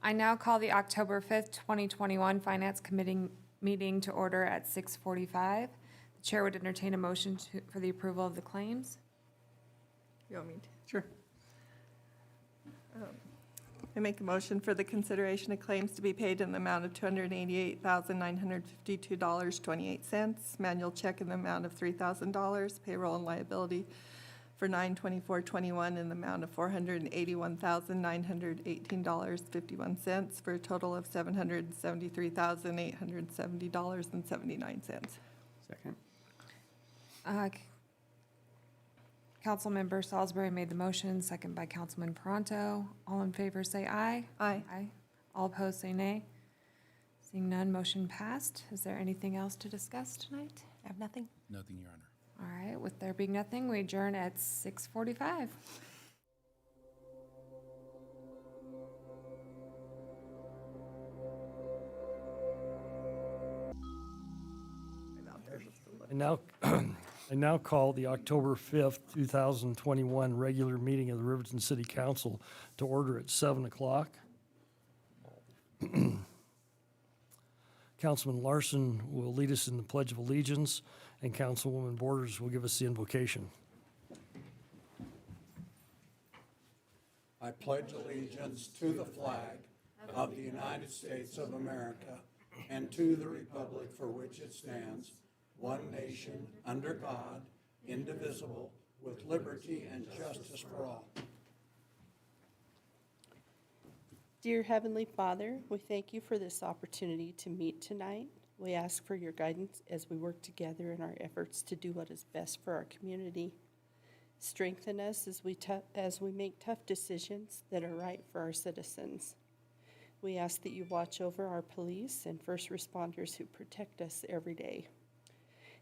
I now call the October 5th, 2021 Finance Committee meeting to order at 6:45. The chair would entertain a motion for the approval of the claims. You want me to? Sure. I make a motion for the consideration of claims to be paid in the amount of $288,952.28. Manual check in the amount of $3,000. Payroll and liability for 9/24/21 in the amount of $481,918.51 for a total of $773,870.79. Second. Councilmember Salisbury made the motion, second by Councilman Peranto. All in favor say aye. Aye. Aye. All opposed say nay. Seeing none, motion passed. Is there anything else to discuss tonight? I have nothing. Nothing, Your Honor. All right, with there being nothing, we adjourn at 6:45. I now call the October 5th, 2021 regular meeting of the Riverton City Council to order at 7 o'clock. Councilman Larson will lead us in the Pledge of Allegiance, and Councilwoman Borders will give us the invocation. I pledge allegiance to the flag of the United States of America and to the republic for which it stands, one nation, under God, indivisible, with liberty and justice for all. Dear Heavenly Father, we thank you for this opportunity to meet tonight. We ask for your guidance as we work together in our efforts to do what is best for our community. Strengthen us as we make tough decisions that are right for our citizens. We ask that you watch over our police and first responders who protect us every day.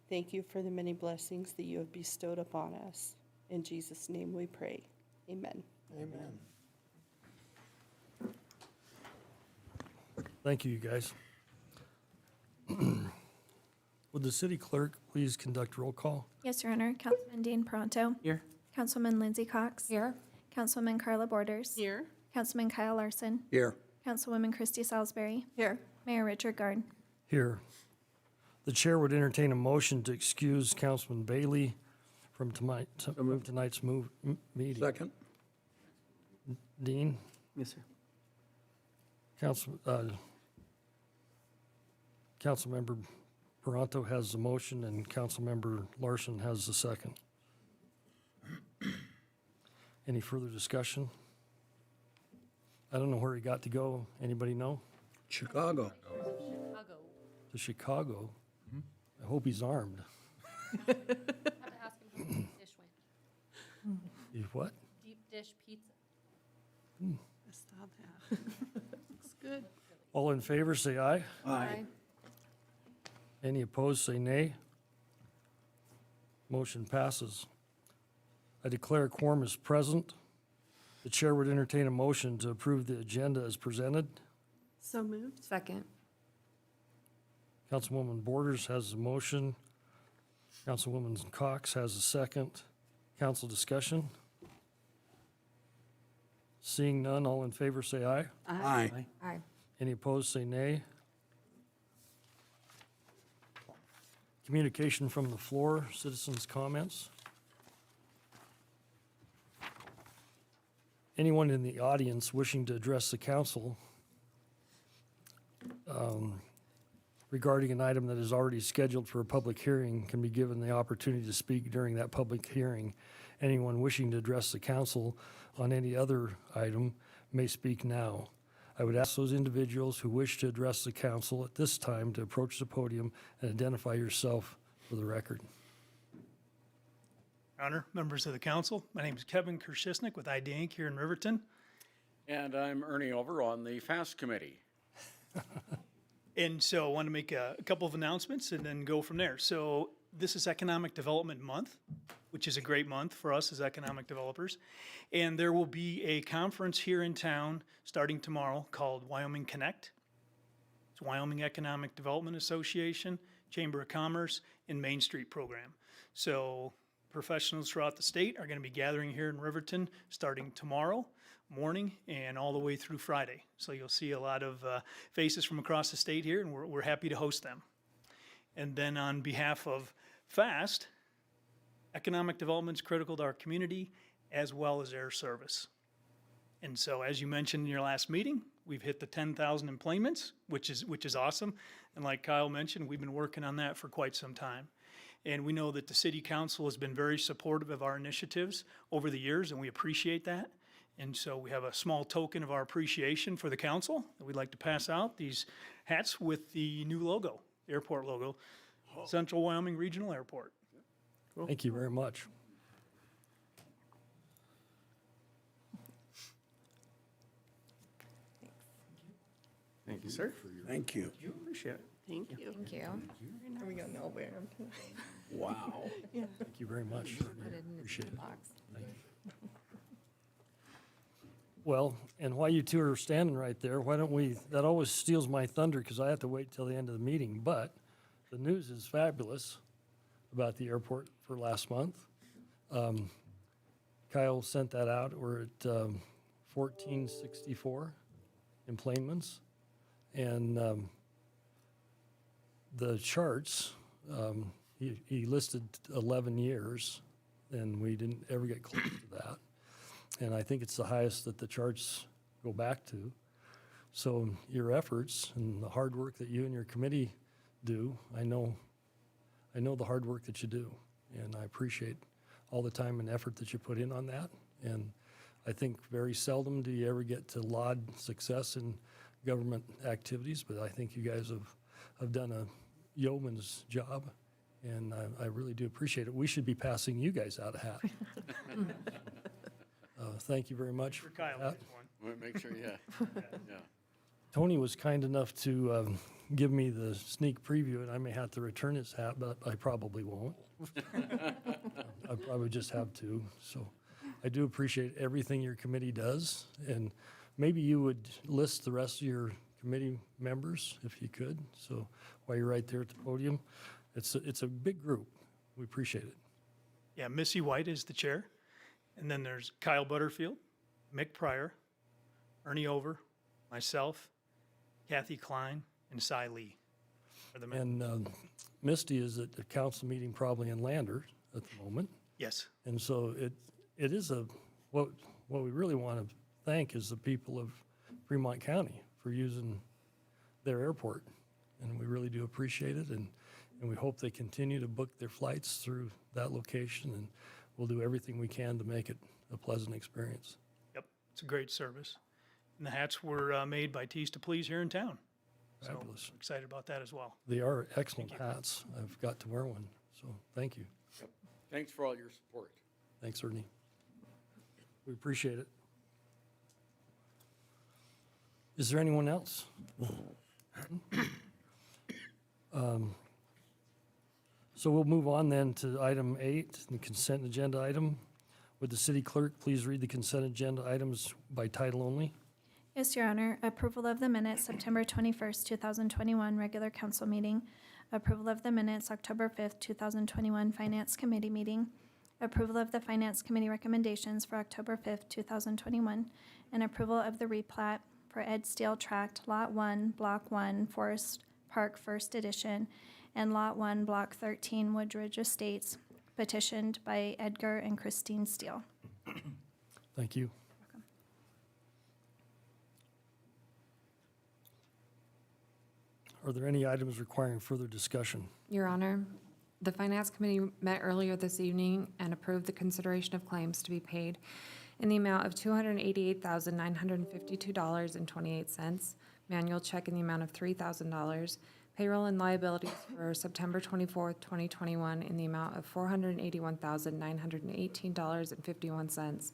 Thank you for the many blessings that you have bestowed upon us. In Jesus' name we pray. Amen. Amen. Thank you, you guys. Would the city clerk please conduct roll call? Yes, Your Honor. Councilman Dean Pronto. Here. Councilwoman Lindsay Cox. Here. Councilwoman Carla Borders. Here. Councilman Kyle Larson. Here. Councilwoman Christy Salisbury. Here. Mayor Richard Gard. Here. The chair would entertain a motion to excuse Councilman Bailey from tonight's meeting. Second. Dean? Yes, sir. Councilmember Peranto has the motion and Councilmember Larson has the second. Any further discussion? I don't know where he got to go. Anybody know? Chicago. To Chicago? I hope he's armed. You what? Deep dish pizza. I saw that. Looks good. All in favor, say aye. Aye. Any opposed, say nay. Motion passes. I declare a quorum is present. The chair would entertain a motion to approve the agenda as presented. So moved. Second. Councilwoman Borders has the motion. Councilwoman Cox has the second. Council discussion. Seeing none, all in favor say aye. Aye. Aye. Any opposed, say nay. Communication from the floor, citizens' comments. Anyone in the audience wishing to address the council regarding an item that is already scheduled for a public hearing can be given the opportunity to speak during that public hearing. Anyone wishing to address the council on any other item may speak now. I would ask those individuals who wish to address the council at this time to approach the podium and identify yourself for the record. Honor, members of the council, my name is Kevin Kershisnik with ID Inc. here in Riverton. And I'm Ernie Over on the FAST Committee. And so I want to make a couple of announcements and then go from there. So this is Economic Development Month, which is a great month for us as economic developers. And there will be a conference here in town starting tomorrow called Wyoming Connect. It's Wyoming Economic Development Association, Chamber of Commerce, and Main Street Program. So professionals throughout the state are going to be gathering here in Riverton starting tomorrow morning and all the way through Friday. So you'll see a lot of faces from across the state here, and we're happy to host them. And then on behalf of FAST, economic development is critical to our community as well as air service. And so, as you mentioned in your last meeting, we've hit the 10,000 employments, which is awesome. And like Kyle mentioned, we've been working on that for quite some time. And we know that the city council has been very supportive of our initiatives over the years, and we appreciate that. And so we have a small token of our appreciation for the council that we'd like to pass out, these hats with the new logo, the airport logo, Central Wyoming Regional Airport. Thank you very much. Thank you, sir. Thank you. Appreciate it. Thank you. Thank you. Are we gonna know where? Wow. Thank you very much. Put it in Appreciate the it. box. Well, and while you two are standing right there, why don't we, that always steals my thunder because I have to wait till the end of the meeting, but the news is fabulous about the airport for last month. Kyle sent that out. We're at 1464 employments. And the charts, he listed 11 years, and we didn't ever get close to that. And I think it's the highest that the charts go back to. So your efforts and the hard work that you and your committee do, I know the hard work that you do, and I appreciate all the time and effort that you put in on that. And I think very seldom do you ever get to laud success in government activities, but I think you guys have done a yeoman's job, and I really do appreciate it. We should be passing you guys out a hat. Thank you very much For for Kyle, that. there's one. We'll make sure, yeah. Yeah. Tony was kind enough to give me the sneak preview, and I may have to return his hat, but I probably won't. I probably just have to. So I do appreciate everything your committee does, and maybe you would list the rest of your committee members if you could. So while you're right there at the podium, it's a big group. We appreciate it. Yeah, Missy White is the chair. And then there's Kyle Butterfield, Mick Pryor, Ernie Over, myself, Kathy Klein, and Cy Lee are the members. And Misty is at the council meeting probably in Lander at the moment. Yes. And so it is what we really want to thank is the people of Fremont County for using their airport. And we really do appreciate it, and we hope they continue to book their flights through that location, and we'll do everything we can to make it a pleasant experience. Yep, it's a great service. And the hats were made by Tees to Please here in town. So Fabulous. we're excited about that as well. They are excellent hats. I've got to wear one, so thank you. Thanks for all your support. Thanks, Ernie. We appreciate it. Is there anyone else? So we'll move on then to item 8, the consent agenda item. Would the city clerk please read the consent agenda items by title only? Yes, Your Honor. Approval of the minutes, September 21st, 2021, regular council meeting. Approval of the minutes, October 5th, 2021, Finance Committee meeting. Approval of the Finance Committee recommendations for October 5th, 2021. And approval of the replat for Ed Steele Tract, Lot 1, Block 1, Forest Park First Edition, and Lot 1, Block 13, Woodridge Estates, petitioned by Edgar and Christine Steele. Thank you. Are there any items requiring further discussion? Your Honor, the Finance Committee met earlier this evening and approved the consideration of claims to be paid in the amount of $288,952.28, manual check in the amount of $3,000, payroll and liabilities for September 24th, 2021 in the amount of $481,918.51,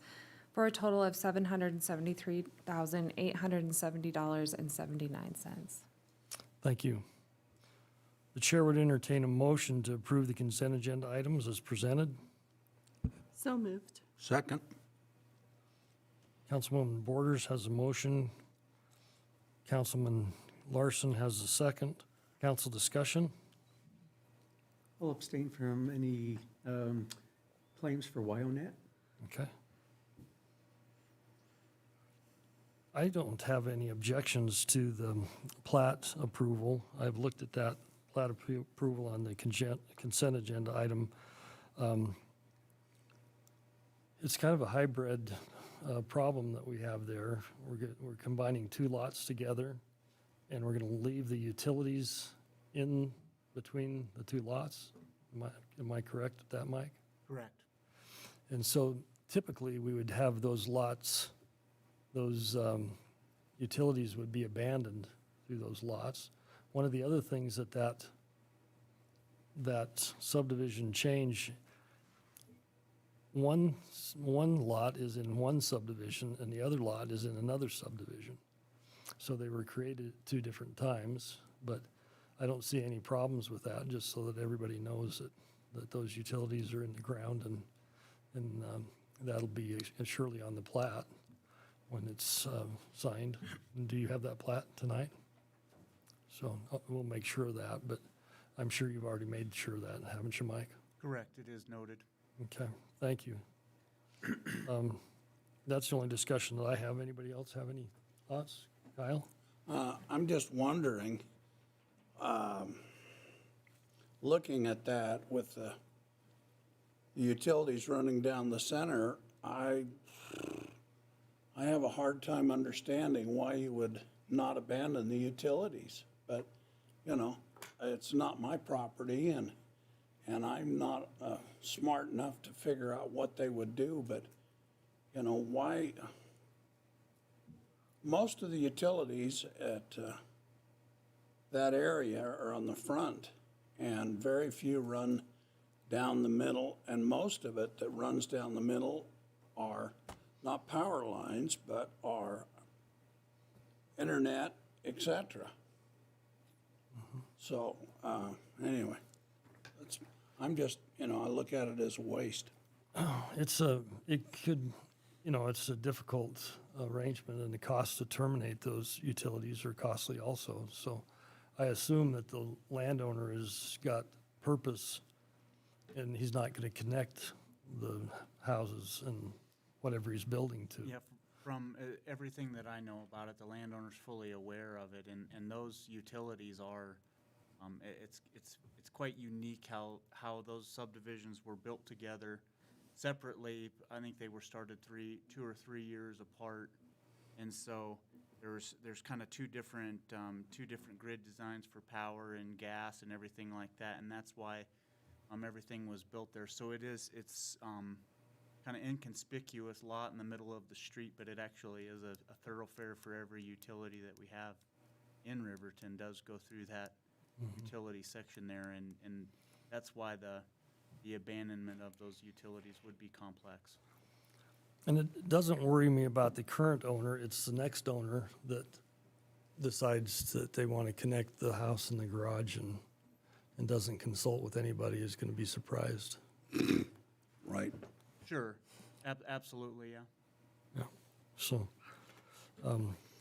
for a total of $773,870.79. Thank you. The chair would entertain a motion to approve the consent agenda items as presented. So moved. Second. Councilwoman Borders has a motion. Councilman Larson has a second. Council discussion. I'll abstain from any claims for Wyonet. Okay. I don't have any objections to the plat approval. I've looked at that plat approval on the consent agenda item. It's kind of a hybrid problem that we have there. We're combining two lots together, and we're going to leave the utilities in between the two lots. Am I correct with that, Mike? Correct. And so typically, we would have those lots, those utilities would be abandoned through those lots. One of the other things that subdivision change, one lot is in one subdivision and the other lot is in another subdivision. So they were created at two different times, but I don't see any problems with that, just so that everybody knows that those utilities are in the ground, and that'll be surely on the plat when it's signed. And do you have that plat tonight? So we'll make sure of that, but I'm sure you've already made sure of that, haven't you, Mike? Correct, it is noted. Okay, thank you. That's the only discussion that I have. Anybody else have any thoughts? Kyle? I'm just wondering, looking at that with the utilities running down the center, I have a hard time understanding why you would not abandon the utilities. But, you know, it's not my property, and I'm not smart enough to figure out what they would do, but, you know, why? Most of the utilities at that area are on the front, and very few run down the middle, and most of it that runs down the middle are not power lines, but are internet, etc. So, anyway, I'm just, you know, I look at it as a waste. It's a difficult arrangement, and the cost to terminate those utilities are costly also. So I assume that the landowner has got purpose, and he's not going to connect the houses and whatever he's building to. Yeah, from everything that I know about it, the landowner's fully aware of it, and those utilities are, it's quite unique how those subdivisions were built together separately. I think they were started 2 or 3 years apart, and so there's kind of two different grid designs for power and gas and everything like that, and that's why everything was built there. So it's kind of inconspicuous lot in the middle of the street, but it actually is a thoroughfare for every utility that we have in Riverton does go through that utility section there, and that's why the abandonment of those utilities would be complex. And it doesn't worry me about the current owner. It's the next owner that decides that they want to connect the house and the garage and doesn't consult with anybody is going to be surprised. Right. Sure, absolutely, yeah. Yeah. So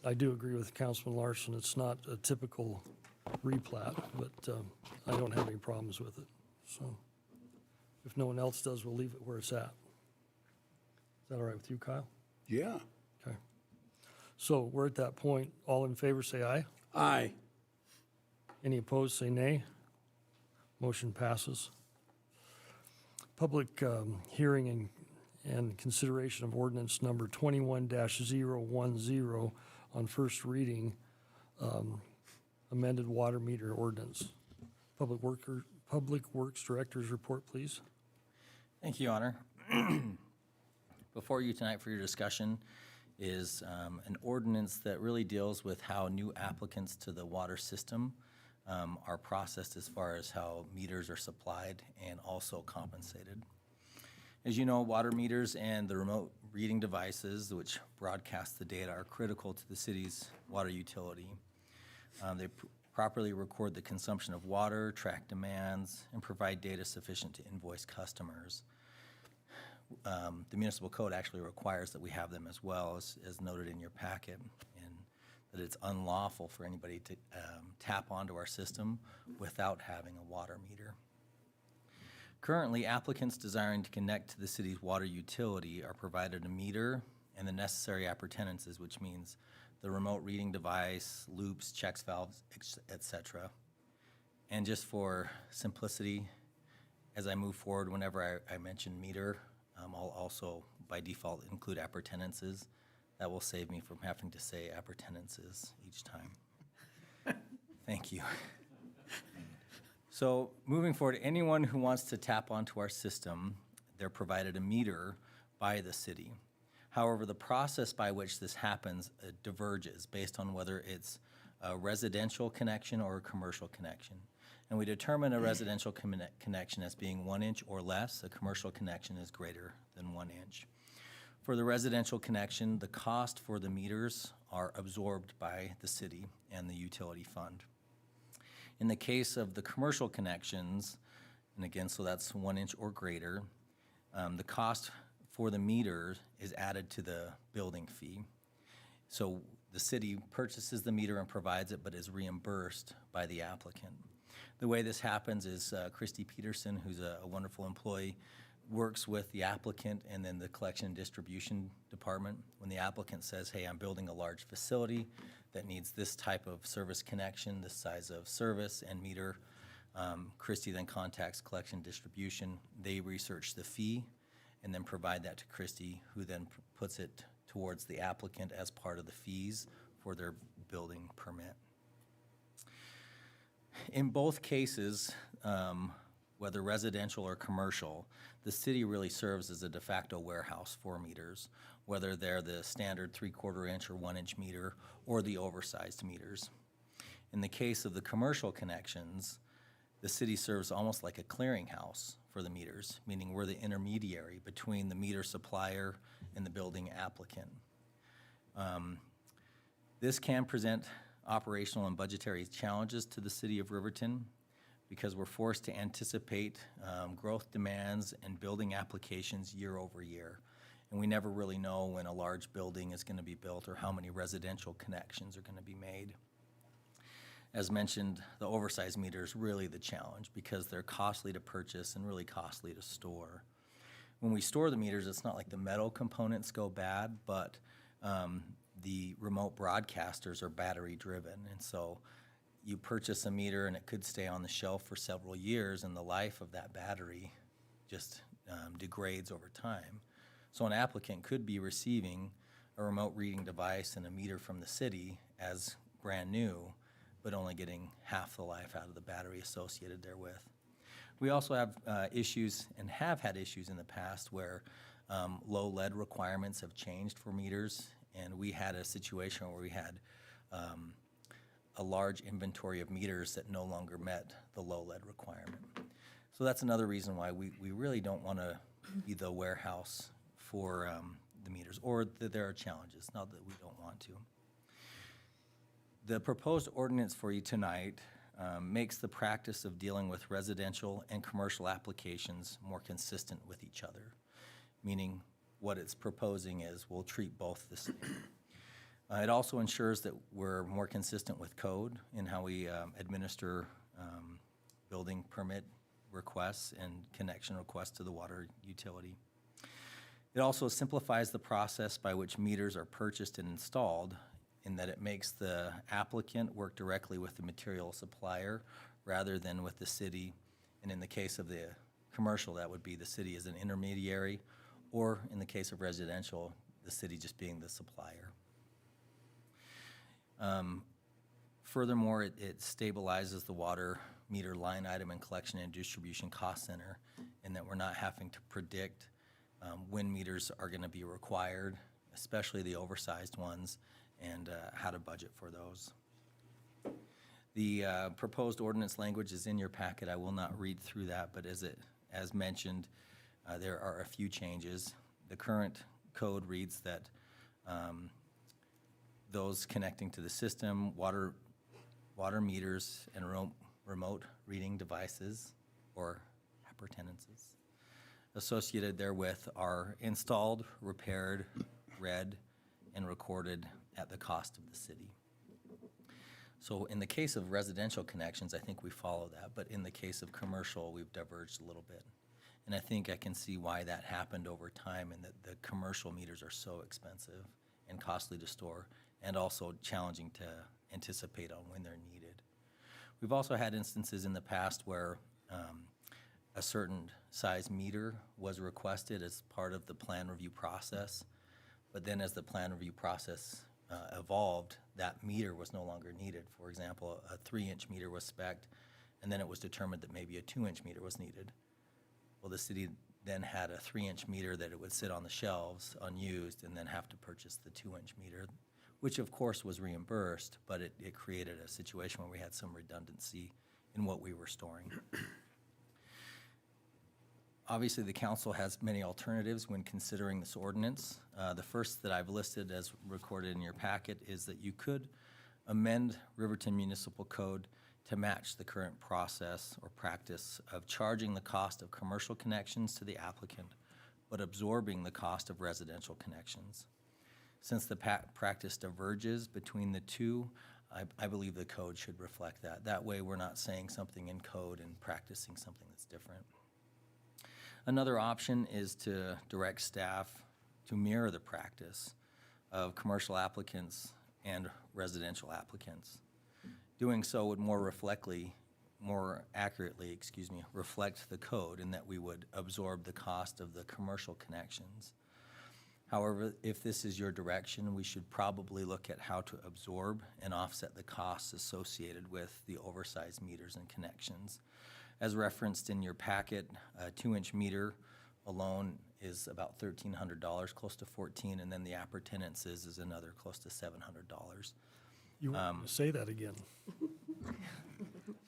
I do agree with Councilman Larson. It's not a typical replat, but I don't have any problems with it. So if no one else does, we'll leave it where it's at. Is that all right with you, Kyle? Yeah. Okay. So we're at that point. All in favor, say aye. Aye. Any opposed, say nay. Motion passes. Public hearing and consideration of ordinance number 21-010 on first reading, amended water meter ordinance. Public Works Director's report, please. Thank you, Your Honor. Before you tonight for your discussion is an ordinance that really deals with how new applicants to the water system are processed as far as how meters are supplied and also compensated. As you know, water meters and the remote reading devices which broadcast the data are critical to the city's water utility. They properly record the consumption of water, track demands, and provide data sufficient to invoice customers. The municipal code actually requires that we have them as well, as noted in your packet, and that it's unlawful for anybody to tap onto our system without having a water meter. Currently, applicants desiring to connect to the city's water utility are provided a meter and the necessary appurtenances, which means the remote reading device, loops, checks valves, etc. And just for simplicity, as I move forward, whenever I mention meter, I'll also by default include appurtenances. That will save me from having to say appurtenances each time. Thank you. So moving forward, anyone who wants to tap onto our system, they're provided a meter by the city. However, the process by which this happens diverges based on whether it's a residential connection or a commercial connection. And we determine a residential connection as being 1 inch or less. A commercial connection is greater than 1 inch. For the residential connection, the cost for the meters are absorbed by the city and the utility fund. In the case of the commercial connections, and again, so that's 1 inch or greater, the cost for the meter is added to the building fee. So the city purchases the meter and provides it, but is reimbursed by the applicant. The way this happens is Christy Peterson, who's a wonderful employee, works with the applicant and then the collection and distribution department. When the applicant says, hey, I'm building a large facility that needs this type of service connection, this size of service and meter, Christy then contacts collection and distribution. They research the fee and then provide that to Christy, who then puts it towards the applicant as part of the fees for their building permit. In both cases, whether residential or commercial, the city really serves as a de facto warehouse for meters, whether they're the standard 3/4 inch or 1 inch meter or the oversized meters. In the case of the commercial connections, the city serves almost like a clearinghouse for the meters, meaning we're the intermediary between the meter supplier and the building applicant. This can present operational and budgetary challenges to the city of Riverton because we're forced to anticipate growth demands and building applications year over year. And we never really know when a large building is going to be built or how many residential connections are going to be made. As mentioned, the oversized meter is really the challenge because they're costly to purchase and really costly to store. When we store the meters, it's not like the metal components go bad, but the remote broadcasters are battery driven. And so you purchase a meter and it could stay on the shelf for several years and the life of that battery just degrades over time. So an applicant could be receiving a remote reading device and a meter from the city as brand new, but only getting half the life out of the battery associated therewith. We also have issues and have had issues in the past where low lead requirements have changed for meters, and we had a situation where we had a large inventory of meters that no longer met the low lead requirement. So that's another reason why we really don't want to be the warehouse for the meters, or that there are challenges, not that we don't want to. The proposed ordinance for you tonight makes the practice of dealing with residential and commercial applications more consistent with each other, meaning what it's proposing is we'll treat both the same. It also ensures that we're more consistent with code in how we administer building permit requests and connection requests to the water utility. It also simplifies the process by which meters are purchased and installed in that it makes the applicant work directly with the material supplier rather than with the city. And in the case of the commercial, that would be the city as an intermediary, or in the case of residential, the city just being the supplier. Furthermore, it stabilizes the water meter line item and collection and distribution cost center in that we're not having to predict when meters are going to be required, especially the oversized ones, and how to budget for those. The proposed ordinance language is in your packet. I will not read through that, but as mentioned, there are a few changes. The current code reads that those connecting to the system, water meters, and remote reading devices, or appurtenances, associated therewith are installed, repaired, read, and recorded at the cost of the city. So in the case of residential connections, I think we follow that, but in the case of commercial, we've diverged a little bit. And I think I can see why that happened over time, and that the commercial meters are so expensive and costly to store, and also challenging to anticipate on when they're needed. We've also had instances in the past where a certain size meter was requested as part of the plan review process, but then as the plan review process evolved, that meter was no longer needed. For example, a 3-inch meter was spec'd, and then it was determined that maybe a 2-inch meter was needed. Well, the city then had a 3-inch meter that it would sit on the shelves unused, and then have to purchase the 2-inch meter, which of course was reimbursed, but it created a situation where we had some redundancy in what we were storing. Obviously, the council has many alternatives when considering this ordinance. The first that I've listed as recorded in your packet is that you could amend Riverton Municipal Code to match the current process or practice of charging the cost of commercial connections to the applicant, but absorbing the cost of residential connections. Since the practice diverges between the two, I believe the code should reflect that. That way, we're not saying something in code and practicing something that's different. Another option is to direct staff to mirror the practice of commercial applicants and residential applicants. Doing so would more accurately, reflect the code, in that we would absorb the cost of the commercial connections. However, if this is your direction, we should probably look at how to absorb and offset the costs associated with the oversized meters and connections. As referenced in your packet, a 2-inch meter alone is about $1,300, close to $14, and then the appurtenances is another close to $700. You want to say that again?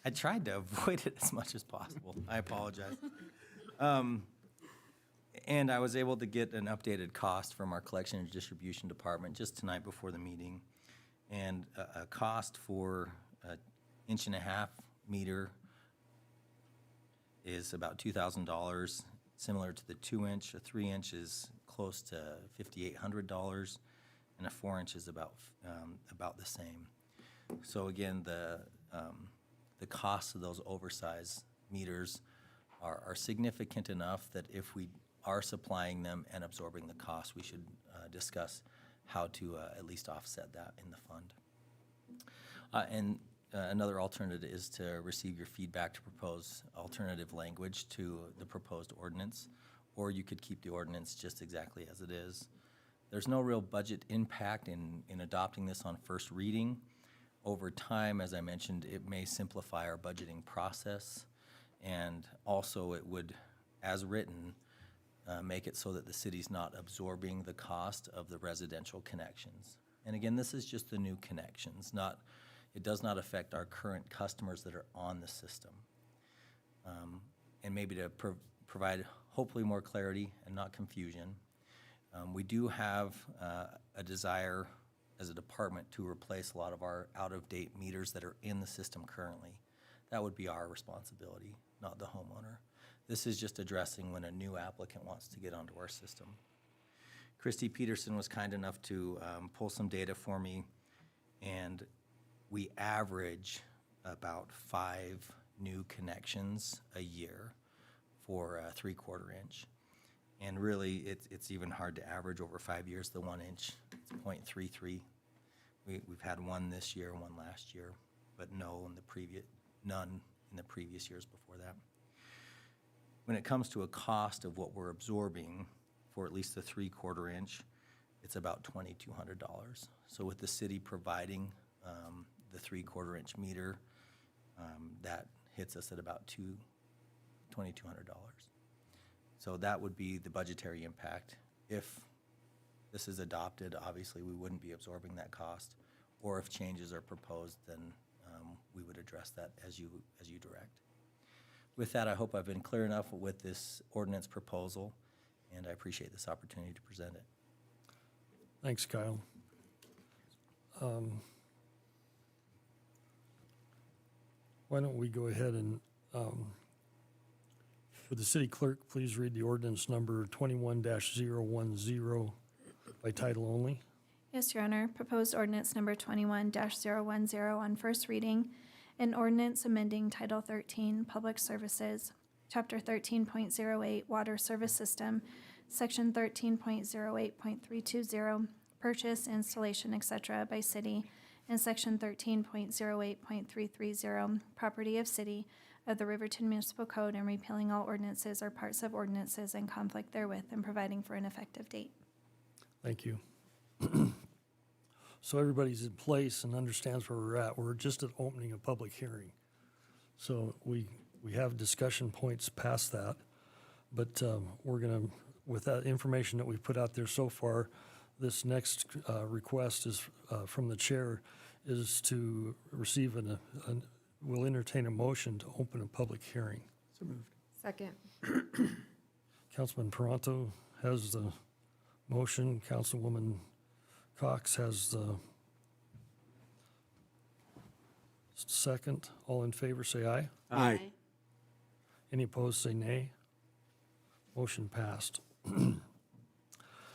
I tried to avoid it as much as possible. I apologize. And I was able to get an updated cost from our collection and distribution department just tonight before the meeting. And a cost for an 1.5-inch meter is about $2,000, similar to the 2-inch. A 3-inch is close to $5,800, and a 4-inch is about the same. So again, the costs of those oversized meters are significant enough that if we are supplying them and absorbing the cost, we should discuss how to at least offset that in the fund. Another alternative is to receive your feedback to propose alternative language to the proposed ordinance, or you could keep the ordinance just exactly as it is. There's no real budget impact in adopting this on first reading. Over time, as I mentioned, it may simplify our budgeting process, and also it would, as written, make it so that the city's not absorbing the cost of the residential connections. And again, this is just the new connections, it does not affect our current customers that are on the system. And maybe to provide hopefully more clarity and not confusion, we do have a desire as a department to replace a lot of our out-of-date meters that are in the system currently. That would be our responsibility, not the homeowner. This is just addressing when a new applicant wants to get onto our system. Christy Peterson was kind enough to pull some data for me, and we average about 5 new connections a year for a 3/4 inch. And really, it's even hard to average over 5 years. The 1-inch, it's 0.33. We've had one this year, one last year, but none in the previous years before that. When it comes to a cost of what we're absorbing for at least the 3/4 inch, it's about $2,200. So with the city providing the 3/4 inch meter, that hits us at about $2,200. So that would be the budgetary impact. If this is adopted, obviously we wouldn't be absorbing that cost, or if changes are proposed, then we would address that as you direct. With that, I hope I've been clear enough with this ordinance proposal, and I appreciate this opportunity to present it. Thanks, Kyle. Why don't we go ahead and, would the city clerk please read the ordinance number 21-010 by title only? Yes, Your Honor. Proposed ordinance number 21-010 on first reading, an ordinance amending Title 13, Public Services, Chapter 13.08 Water Service System, Section 13.08.320 Purchase, Installation, etc. by City, and Section 13.08.330 Property of City of the Riverton Municipal Code, and repealing all ordinances or parts of ordinances in conflict therewith, and providing for an effective date. Thank you. So everybody's in place and understands where we're at. We're just at opening a public hearing. So we have discussion points past that, but we're going to, with that information that we've put out there so far, this next request is from the chair is to receive we'll entertain a motion to open a public hearing. So moved. Second. Councilman Peranto has the motion. Councilwoman Cox has the second. All in favor, say aye. Aye. Any opposed, say nay. Motion passed.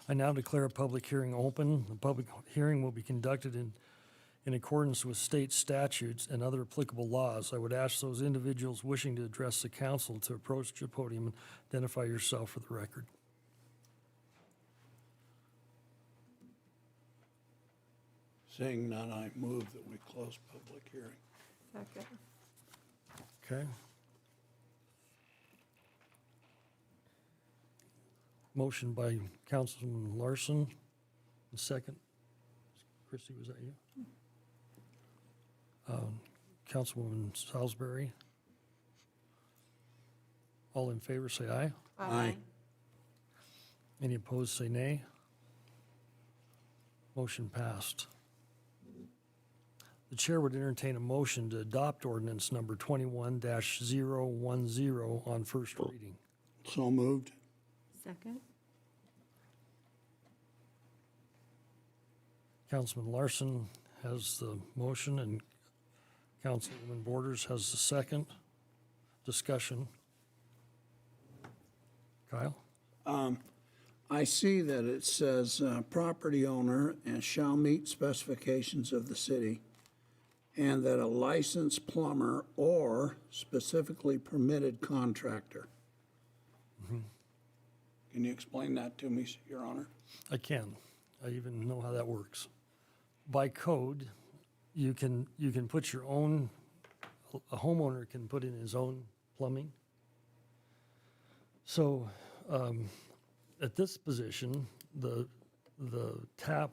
I now declare a public hearing open. The public hearing will be conducted in accordance with state statutes and other applicable laws. I would ask those individuals wishing to address the council to approach the podium and identify yourself for the record. Seeing none, I move that we close public hearing. Second. Okay. Motion by Councilman Larson. The second. Christie, was that you? Councilwoman Salisbury. All in favor, say aye. Aye. Any opposed, say nay. Motion passed. The chair would entertain a motion to adopt ordinance number 21-010 on first reading. So moved. Second. Councilman Larson has the motion and Councilwoman Borders has the second. Discussion. Kyle? I see that it says property owner and shall meet specifications of the city, and that a licensed plumber or specifically permitted contractor. Can you explain that to me, Your Honor? I can. I even know how that works. By code, you can put your own, a homeowner can put in his own plumbing. So at this position, the tap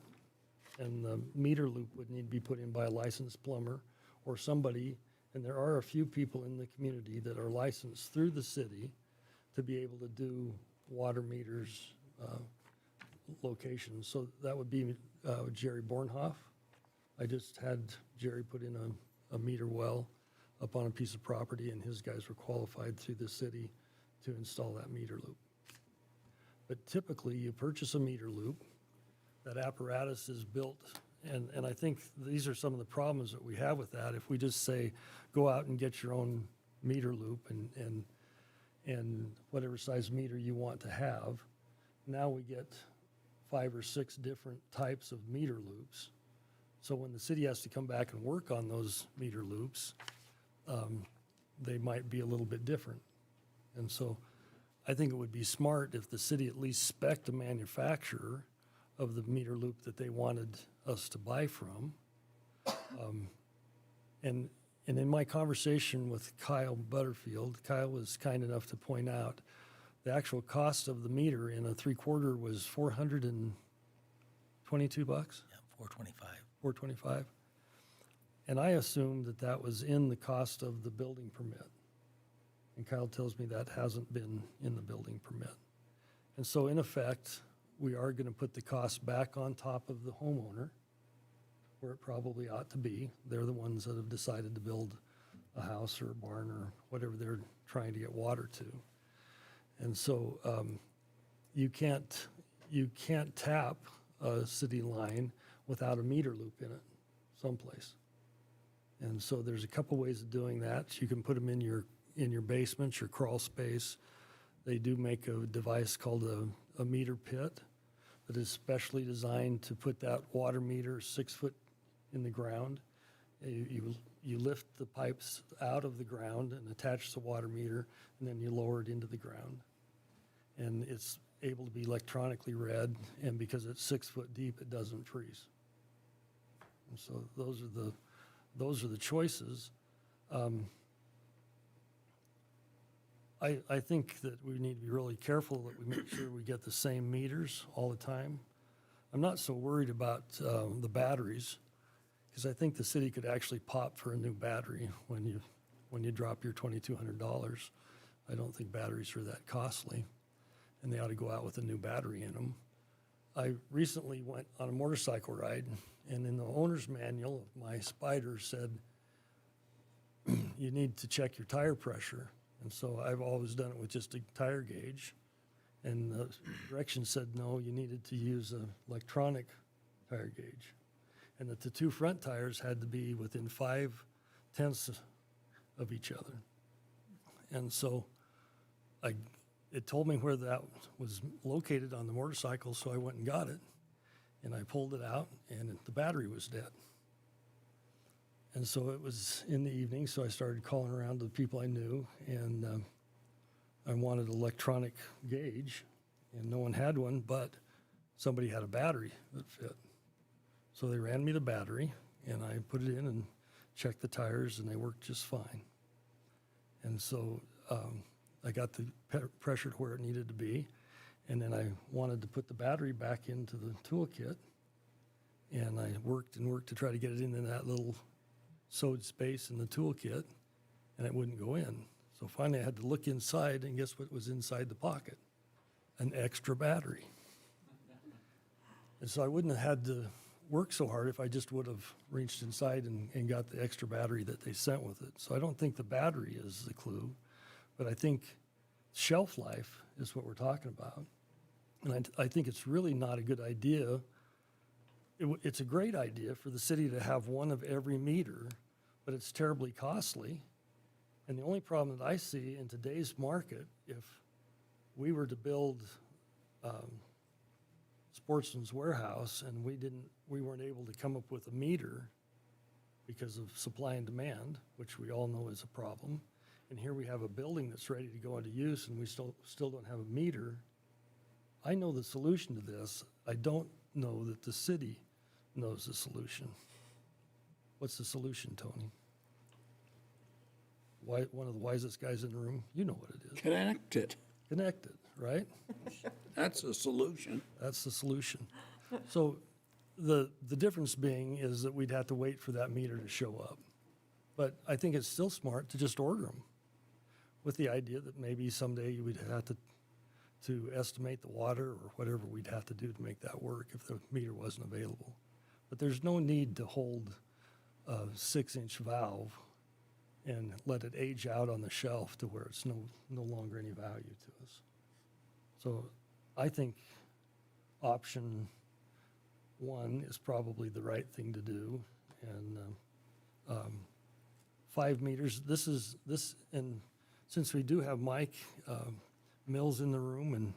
and the meter loop would need to be put in by a licensed plumber or somebody, and there are a few people in the community that are licensed through the city to be able to do water meters locations. So that would be Jerry Bornhoff. I just had Jerry put in a meter well up on a piece of property, and his guys were qualified through the city to install that meter loop. But typically, you purchase a meter loop, that apparatus is built, and I think these are some of the problems that we have with that. If we just say, go out and get your own meter loop and whatever size meter you want to have, now we get 5 or 6 different types of meter loops. So when the city has to come back and work on those meter loops, they might be a little bit different. And so I think it would be smart if the city at least spec'd a manufacturer of the meter loop that they wanted us to buy from. And in my conversation with Kyle Butterfield, Kyle was kind enough to point out the actual cost of the meter in a 3/4 was $422. Yeah, 425. $425. And I assumed that that was in the cost of the building permit. And Kyle tells me that hasn't been in the building permit. And so in effect, we are going to put the cost back on top of the homeowner where it probably ought to be. They're the ones that have decided to build a house or a barn or whatever they're trying to get water to. And so you can't tap a city line without a meter loop in it someplace. And so there's a couple ways of doing that. You can put them in your basement, your crawl space. They do make a device called a meter pit that is specially designed to put that water meter 6 foot in the ground You lift the pipes out of the ground and attach the water meter, and then you lower it into the ground. And it's able to be electronically read, and because it's 6 foot deep, it doesn't freeze. And so those are the choices. I think that we need to be really careful that we make sure we get the same meters all the time. I'm not so worried about the batteries, because I think the city could actually pop for a new battery when you drop your $2,200. I don't think batteries are that costly, and they ought to go out with a new battery in them. I recently went on a motorcycle ride, and in the owner's manual of my Spider said, you need to check your tire pressure. And so I've always done it with just a tire gauge. And the directions said, no, you needed to use an electronic tire gauge. And that the two front tires had to be within 5/10 of each other. And so it told me where that was located on the motorcycle, so I went and got it. And I pulled it out, and the battery was dead. And so it was in the evening, so I started calling around to the people I knew, and I wanted an electronic gauge, and no one had one, but somebody had a battery that fit. So they ran me the battery, and I put it in and checked the tires, and they worked just fine. And so I got the pressure to where it needed to be, and then I wanted to put the battery back into the toolkit, and I worked and worked to try to get it into that little sewed space in the toolkit, and it wouldn't go in. So finally I had to look inside, and guess what was inside the pocket? An extra battery. And so I wouldn't have had to work so hard if I just would have reached inside and got the extra battery that they sent with it. So I don't think the battery is the clue, but I think shelf life is what we're talking about. And I think it's really not a good idea. It's a great idea for the city to have one of every meter, but it's terribly costly. And the only problem that I see in today's market, if we were to build Sportsman's Warehouse and we weren't able to come up with a meter because of supply and demand, which we all know is a problem, and here we have a building that's ready to go into use and we still don't have a meter. I know the solution to this. I don't know that the city knows the solution. What's the solution, Tony? One of the wisest guys in the room, you know what it is. Connect it. Connect it, right? That's the solution. That's the solution. So the difference being is that we'd have to wait for that meter to show up. But I think it's still smart to just order them with the idea that maybe someday we'd have to estimate the water or whatever we'd have to do to make that work if the meter wasn't available. But there's no need to hold a 6-inch valve and let it age out on the shelf to where it's no longer any value to us. So I think option 1 is probably the right thing to do. And 5 meters, and since we do have Mike Mills in the room,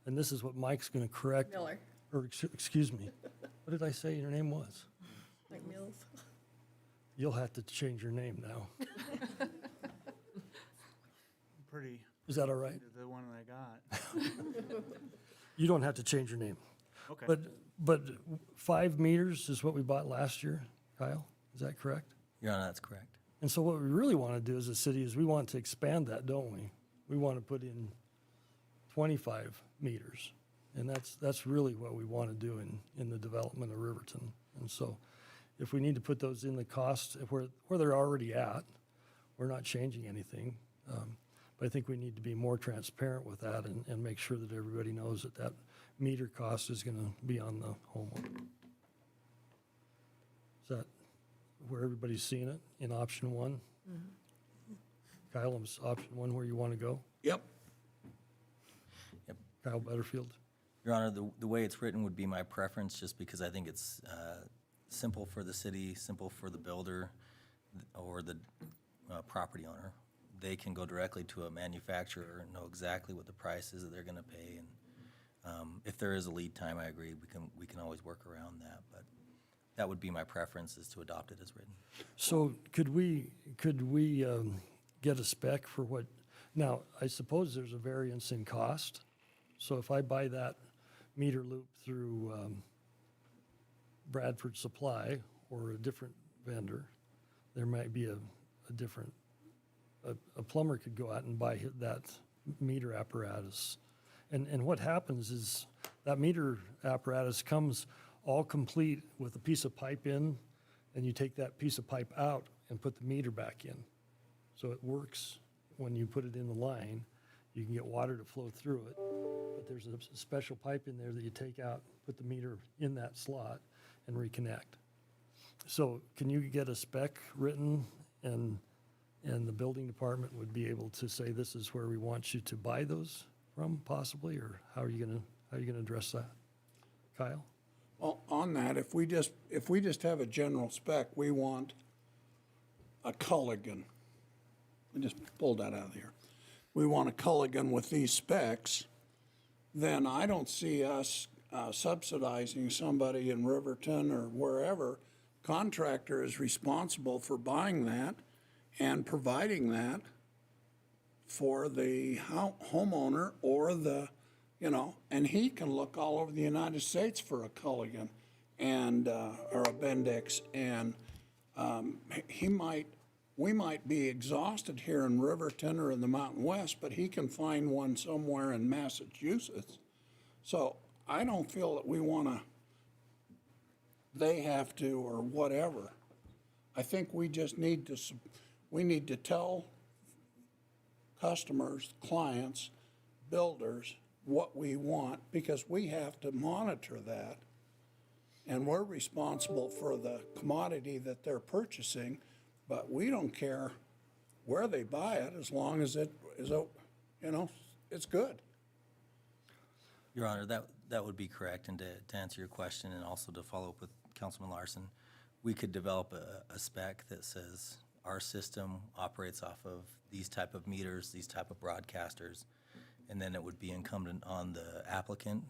and this is what Mike's going to correct. Miller. Or, excuse me, what did I say your name was? Like Mills. You'll have to change your name now. Pretty, Is that all right? the one that I got. You don't have to change your name. Okay. But 5 meters is what we bought last year, Kyle? Is that correct? Your Honor, that's correct. And so what we really want to do as a city is we want to expand that, don't we? We want to put in 25 meters. And that's really what we want to do in the development of Riverton. And so if we need to put those in the cost where they're already at, we're not changing anything. But I think we need to be more transparent with that and make sure that everybody knows that meter cost is going to be on the homeowner. Is that where everybody's seeing it in option 1? Mm-hmm. Kyle, is option 1 where you want to go? Yep. Yep. Kyle Butterfield? Your Honor, the way it's written would be my preference, just because I think it's simple for the city, simple for the builder or the property owner. They can go directly to a manufacturer and know exactly what the price is that they're going to pay. And if there is a lead time, I agree, we can always work around that. But that would be my preference, is to adopt it as written. So could we get a spec for what, now, I suppose there's a variance in cost. So if I buy that meter loop through Bradford Supply or a different vendor, there might be a different, a plumber could go out and buy that meter apparatus. And what happens is that meter apparatus comes all complete with a piece of pipe in, and you take that piece of pipe out and put the meter back in. So it works when you put it in the line. You can get water to flow through it, but there's a special pipe in there that you take out, put the meter in that slot, and reconnect. So can you get a spec written, and the building department would be able to say, this is where we want you to buy those from, possibly, or how are you gonna address that? Kyle? Well, on that, if we just have a general spec, we want a Culligan. We just pulled that out of here. We want a Culligan with these specs, then I don't see us subsidizing somebody in Riverton or wherever. Contractor is responsible for buying that and providing that for the homeowner or the, and he can look all over the United States for a Culligan and, or a Bendix, and we might be exhausted here in Riverton or in the Mountain West, but he can find one somewhere in Massachusetts. So I don't feel that they have to, or whatever. I think we just need to tell customers, clients, builders, what we want, because we have to monitor that. And we're responsible for the commodity that they're purchasing, but we don't care where they buy it as long as it is, it's good. Your Honor, that would be correct, and to answer your question and also to follow up with Councilman Larson, we could develop a spec that says our system operates off of these type of meters, these type of broadcasters, and then it would be incumbent on the applicant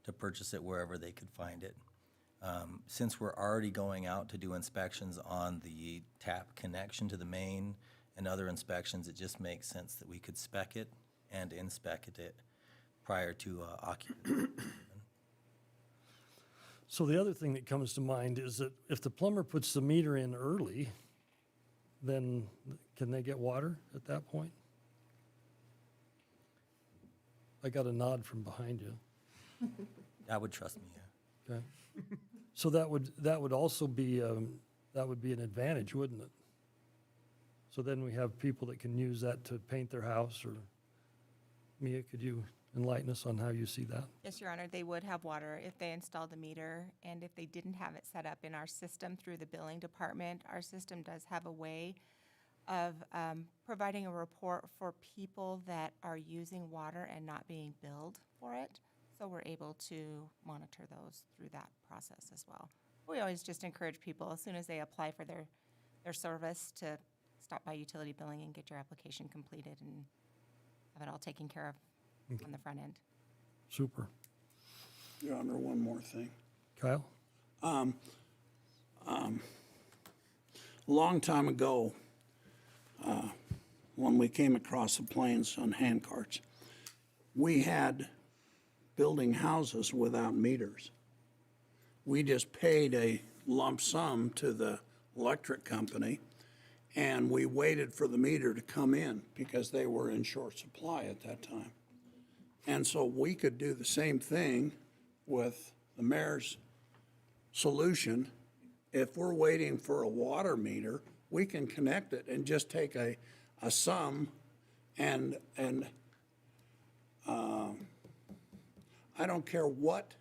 to purchase it wherever they could find it. Since we're already going out to do inspections on the tap connection to the main and other inspections, it just makes sense that we could spec it and inspect it prior to occupancy. So the other thing that comes to mind is that if the plumber puts the meter in early, then can they get water at that point? I got a nod from behind you. I would trust me, yeah. Okay. So that would also be, that would be an advantage, wouldn't it? So then we have people that can use that to paint their house, or Mia, could you enlighten us on how you see that? Yes, Your Honor, they would have water if they installed the meter, and if they didn't have it set up in our system through the billing department, our system does have a way of providing a report for people that are using water and not being billed for it. So we're able to monitor those through that process as well. We always just encourage people, as soon as they apply for their service, to stop by utility billing and get your application completed and have it all taken care of on the front end. Super. Your Honor, one more thing. Kyle? A long time ago, when we came across the plains on hand carts, we had building houses without meters. We just paid a lump sum to the electric company, and we waited for the meter to come in because they were in short supply at that time. And so we could do the same thing with the mayor's solution. If we're waiting for a water meter, we can connect it and just take a sum and I don't care what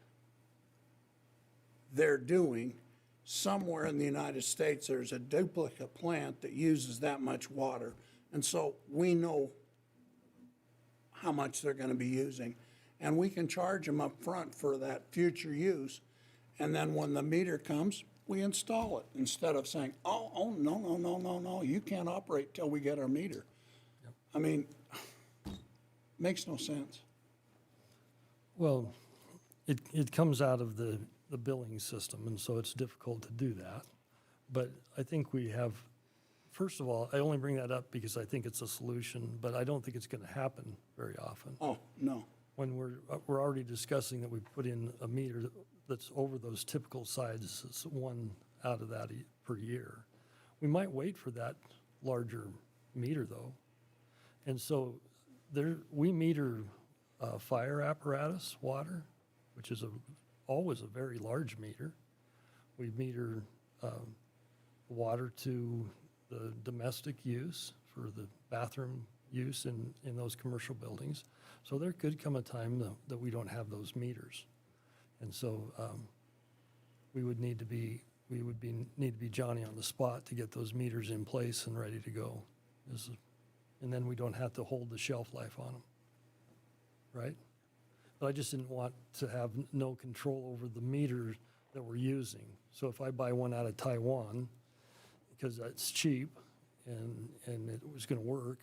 they're doing, somewhere in the United States there's a duplicate plant that uses that much water. And so we know how much they're going to be using. And we can charge them up front for that future use. And then when the meter comes, we install it instead of saying, no, you can't operate till we get our meter. Yep. I mean, makes no sense. Well, it comes out of the the billing system, and so it's difficult to do that. But I think we have, first of all, I only bring that up because I think it's a solution, but I don't think it's going to happen very often. Oh, no. When we're already discussing that we put in a meter that's over those typical sizes, one out of that per year. We might wait for that larger meter, though. And so we meter fire apparatus water, which is always a very large meter. We meter water to the domestic use for the bathroom use in those commercial buildings. So there could come a time that we don't have those meters. And so we would need to be Johnny on the spot to get those meters in place and ready to go. And then we don't have to hold the shelf life on them, right? But I just didn't want to have no control over the meter that we're using. So if I buy one out of Taiwan, because it's cheap and it was gonna work,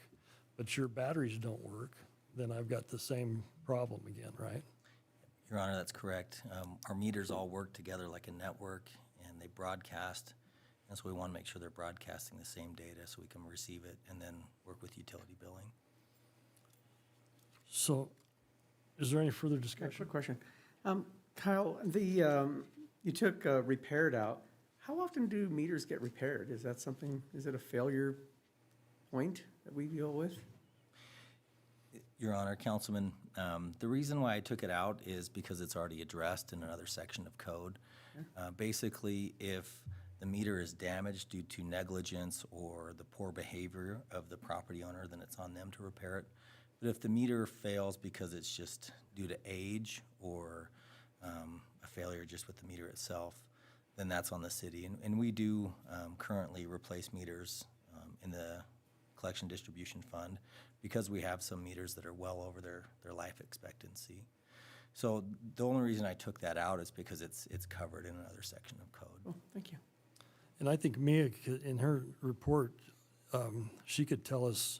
but your batteries don't work, then I've got the same problem again, right? Your Honor, that's correct. Our meters all work together like a network, and they broadcast. And so we want to make sure they're broadcasting the same data so we can receive it and then work with utility billing. So is there any further discussion? Quick question. Kyle, you took repaired out. How often do meters get repaired? Is it a failure point that we deal with? Your Honor, Councilman, the reason why I took it out is because it's already addressed in another section of code. Basically, if the meter is damaged due to negligence or the poor behavior of the property owner, then it's on them to repair it. But if the meter fails because it's just due to age or a failure just with the meter itself, then that's on the city. And we do currently replace meters in the collection distribution fund because we have some meters that are well over their life expectancy. So the only reason I took that out is because it's covered in another section of code. Oh, thank you. And I think Mia, in her report, she could tell us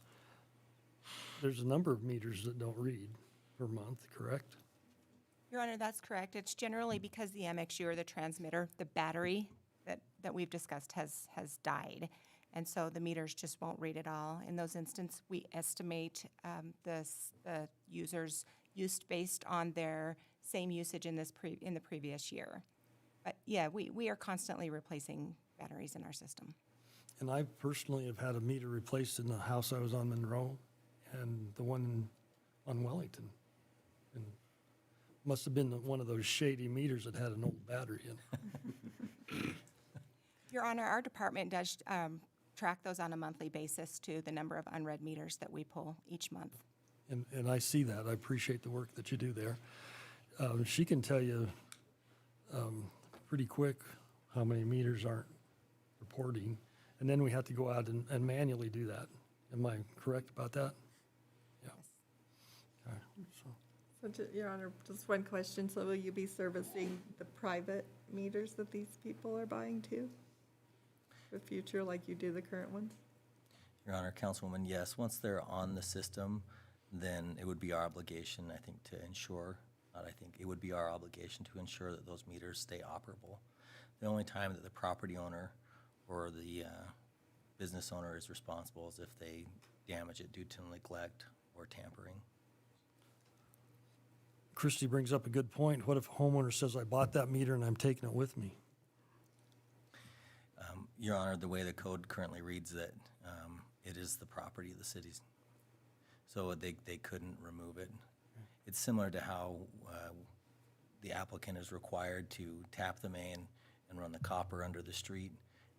there's a number of meters that don't read per month, correct? Your Honor, that's correct. It's generally because the MXU or the transmitter, the battery that we've discussed has died. And so the meters just won't read it all. In those instances, we estimate the user's use based on their same usage in the previous year. But yeah, we are constantly replacing batteries in our system. And I personally have had a meter replaced in the house I was on Monroe and the one on Wellington. And must have been one of those shady meters that had an old battery in it. Your Honor, our department does track those on a monthly basis to the number of unread meters that we pull each month. And I see that. I appreciate the work that you do there. She can tell you pretty quick how many meters aren't reporting, and then we have to go out and manually do that. Am I correct about that? Yeah. Okay, so. Your Honor, just one question. So will you be servicing the private meters that these people are buying too? For future, like you do the current ones? Your Honor, Councilwoman, yes, once they're on the system, then it would be our obligation, I think, to ensure, it would be our obligation to ensure that those meters stay operable. The only time that the property owner or the business owner is responsible is if they damage it due to neglect or tampering. Christie brings up a good point. What if a homeowner says, I bought that meter and I'm taking it with me? Your Honor, the way the code currently reads that it is the property of the cities. So they couldn't remove it. It's similar to how the applicant is required to tap the main and run the copper under the street.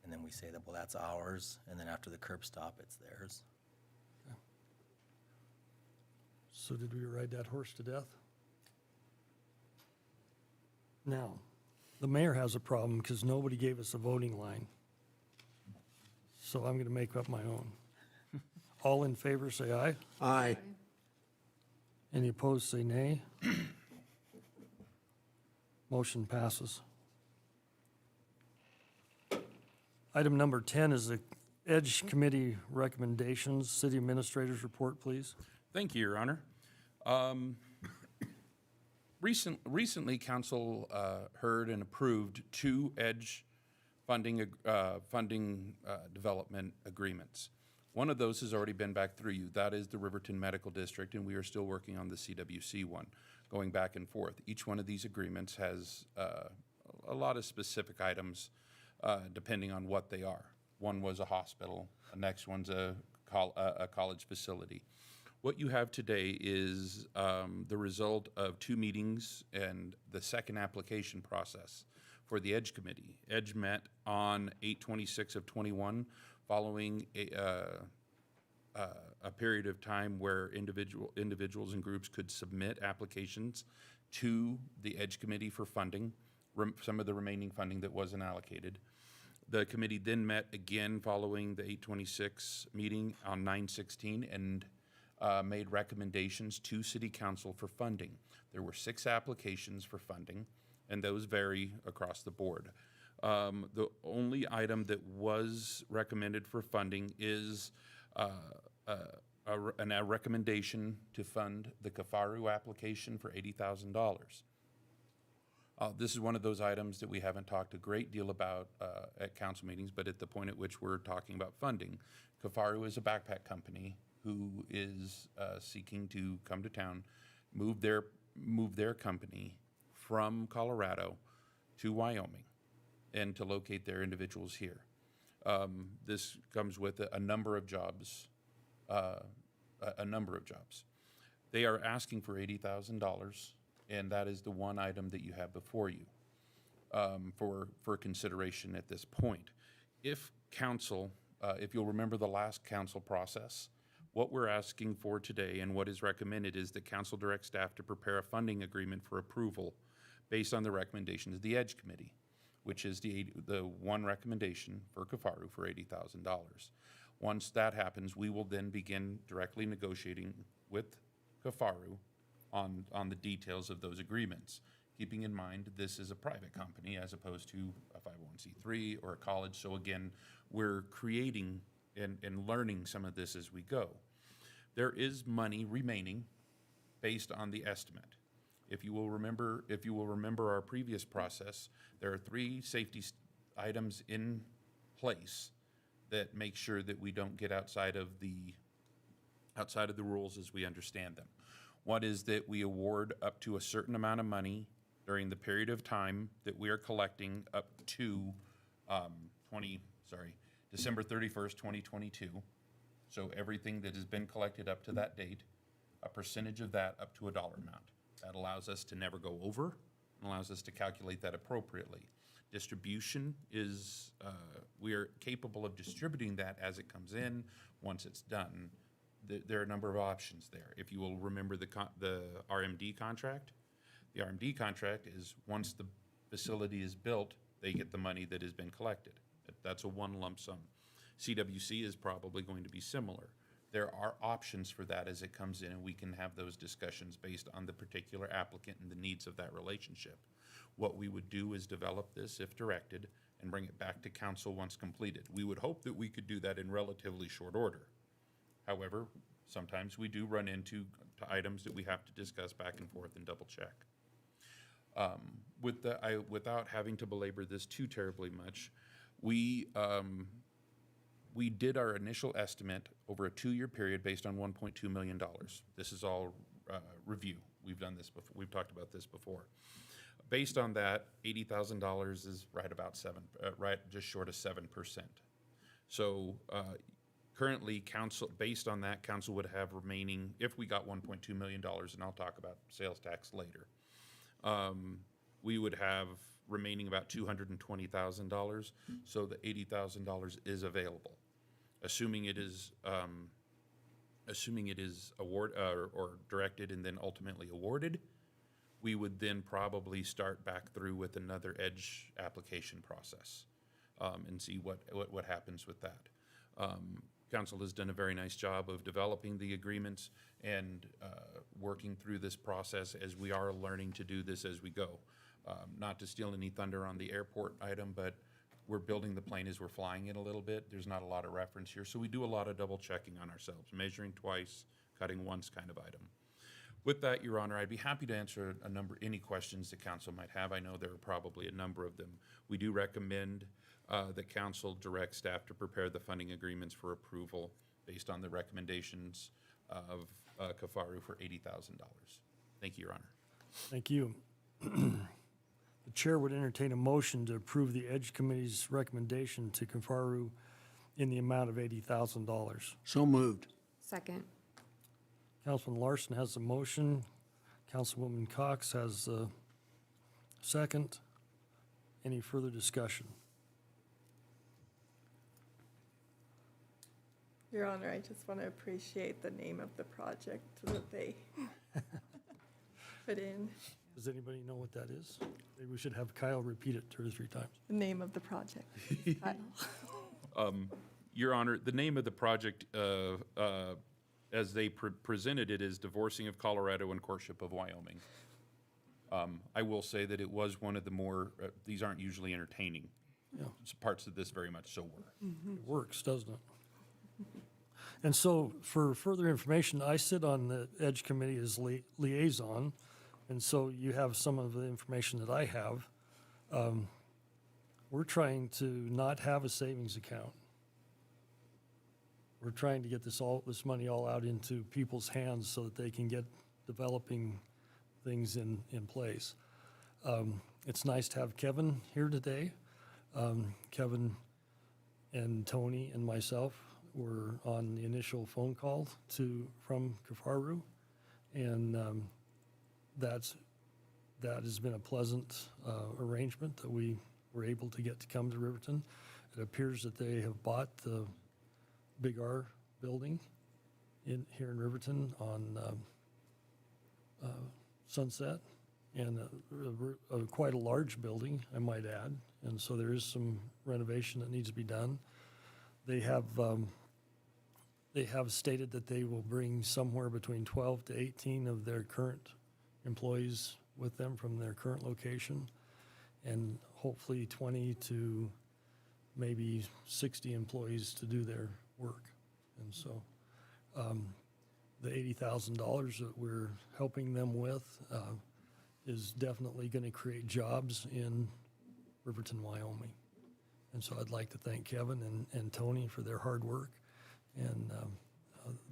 And then we say that, well, that's ours. And then after the curb stop, it's theirs. Okay. So did we ride that horse to death? Now, the mayor has a problem because nobody gave us a voting line. So I'm going to make up my own. All in favor, say aye. Aye. Any opposed, say nay. Motion passes. Item number 10 is the Edge Committee recommendations. City Administrator's report, please. Thank you, Your Honor. Recently, council heard and approved two EDGE funding development agreements. One of those has already been back through you. That is the Riverton Medical District, and we are still working on the CWC one, going back and forth. Each one of these agreements has a lot of specific items depending on what they are. One was a hospital, the next one's a college facility. What you have today is the result of two meetings and the second application process for the EDGE committee. EDGE met on 8/26 of 21, following a period of time where individuals and groups could submit applications to the EDGE committee for funding, some of the remaining funding that wasn't allocated. The committee then met again following the 8/26 meeting on 9/16 and made recommendations to City Council for funding. There were 6 applications for funding, and those vary across the board. The only item that was recommended for funding is a recommendation to fund the Kafaru application for $80,000. This is one of those items that we haven't talked a great deal about at council meetings, but at the point at which we're talking about funding. Kafaru is a backpack company who is seeking to come to town, move their company from Colorado to Wyoming, and to locate their individuals here. This comes with a number of jobs, They are asking for $80,000, and that is the one item that you have before you for consideration at this point. If council, if you'll remember the last council process, what we're asking for today and what is recommended is that council direct staff to prepare a funding agreement for approval based on the recommendations of the EDGE committee, which is the one recommendation for Kafaru for $80,000. Once that happens, we will then begin directly negotiating with Kafaru on the details of those agreements, keeping in mind this is a private company as opposed to a 501c3 or a college. So again, we're creating and learning some of this as we go. There is money remaining based on the estimate. If you will remember our previous process, there are 3 safety items in place that make sure that we don't get outside of the rules as we understand them. One is that we award up to a certain amount of money during the period of time that we are collecting up to December 31st, 2022. So everything that has been collected up to that date, a percentage of that up to a dollar amount. That allows us to never go over, and allows us to calculate that appropriately. Distribution is, we are capable of distributing that as it comes in, once it's done. There are a number of options there. If you will remember the RMD contract, the RMD contract is once the facility is built, they get the money that has been collected. That's a one lump sum. CWC is probably going to be similar. There are options for that as it comes in, and we can have those discussions based on the particular applicant and the needs of that relationship. What we would do is develop this, if directed, and bring it back to council once completed. We would hope that we could do that in relatively short order. However, sometimes we do run into items that we have to discuss back and forth and double check. Without having to belabor this too terribly much, we did our initial estimate over a 2-year period based on $1.2 million. This is all review. We've done this before. We've talked about this before. Based on that, $80,000 is right just short of 7%. So currently, council, based on that, council would have remaining, if we got $1.2 million, and I'll talk about sales tax later, we would have remaining about $220,000. So the $80,000 is available. Assuming it is or directed and then ultimately awarded, we would then probably start back through with another EDGE application process and see what happens with that. Council has done a very nice job of developing the agreements and working through this process as we are learning to do this as we go. Not to steal any thunder on the airport item, but we're building the plane as we're flying it a little bit. There's not a lot of reference here, so we do a lot of double checking on ourselves, measuring twice, cutting once kind of item. With that, Your Honor, I'd be happy to answer any questions the council might have. I know there are probably a number of them. We do recommend that council direct staff to prepare the funding agreements for approval based on the recommendations of Kafaru for $80,000. Thank you, Your Honor. Thank you. The chair would entertain a motion to approve the Edge Committee's recommendation to Kafaru in the amount of $80,000. So moved. Second. Councilman Larson has a motion. Councilwoman Cox has a second. Any further discussion? Your Honor, I just want to appreciate the name of the project that they put in. Does anybody know what that is? Maybe we should have Kyle repeat it 2 or 3 times. The name of the project. Your Honor, the name of the project, as they presented it, is Divorcing of Colorado and Courtship of Wyoming. I will say that it was one of the more, these aren't usually entertaining. Yeah. Parts of this very much so were. It works, doesn't it? And so, for further information, I sit on the Edge Committee as liaison, and so you have some of the information that I have. We're trying to not have a savings account. We're trying to get this money all out into people's hands so that they can get developing things in place. It's nice to have Kevin here today. Kevin and Tony and myself were on the initial phone call from Kafaru, and that has been a pleasant arrangement that we were able to get to come to Riverton. It appears that they have bought the Big R building here in Riverton on Sunset, and quite a large building, I might add. And so there is some renovation that needs to be done. They have stated that they will bring somewhere between 12 to 18 of their current employees with them from their current location, and hopefully 20 to maybe 60 employees to do their work. And so the $80,000 that we're helping them with is definitely going to create jobs in Riverton, Wyoming. And so I'd like to thank Kevin and Tony for their hard work. And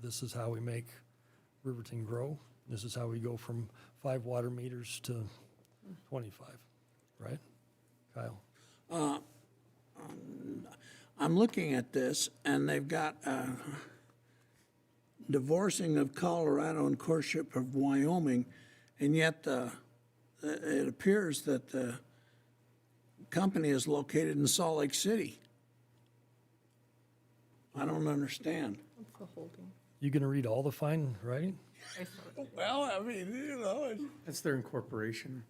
this is how we make Riverton grow. This is how we go from 5 water meters to 25, right? Kyle? I'm looking at this, and they've got Divorcing of Colorado and Courtship of Wyoming, and yet it appears that the company is located in Salt Lake City. I don't understand. What's the holding? You going to read all the fine writing? Well, I mean, That's their incorporation.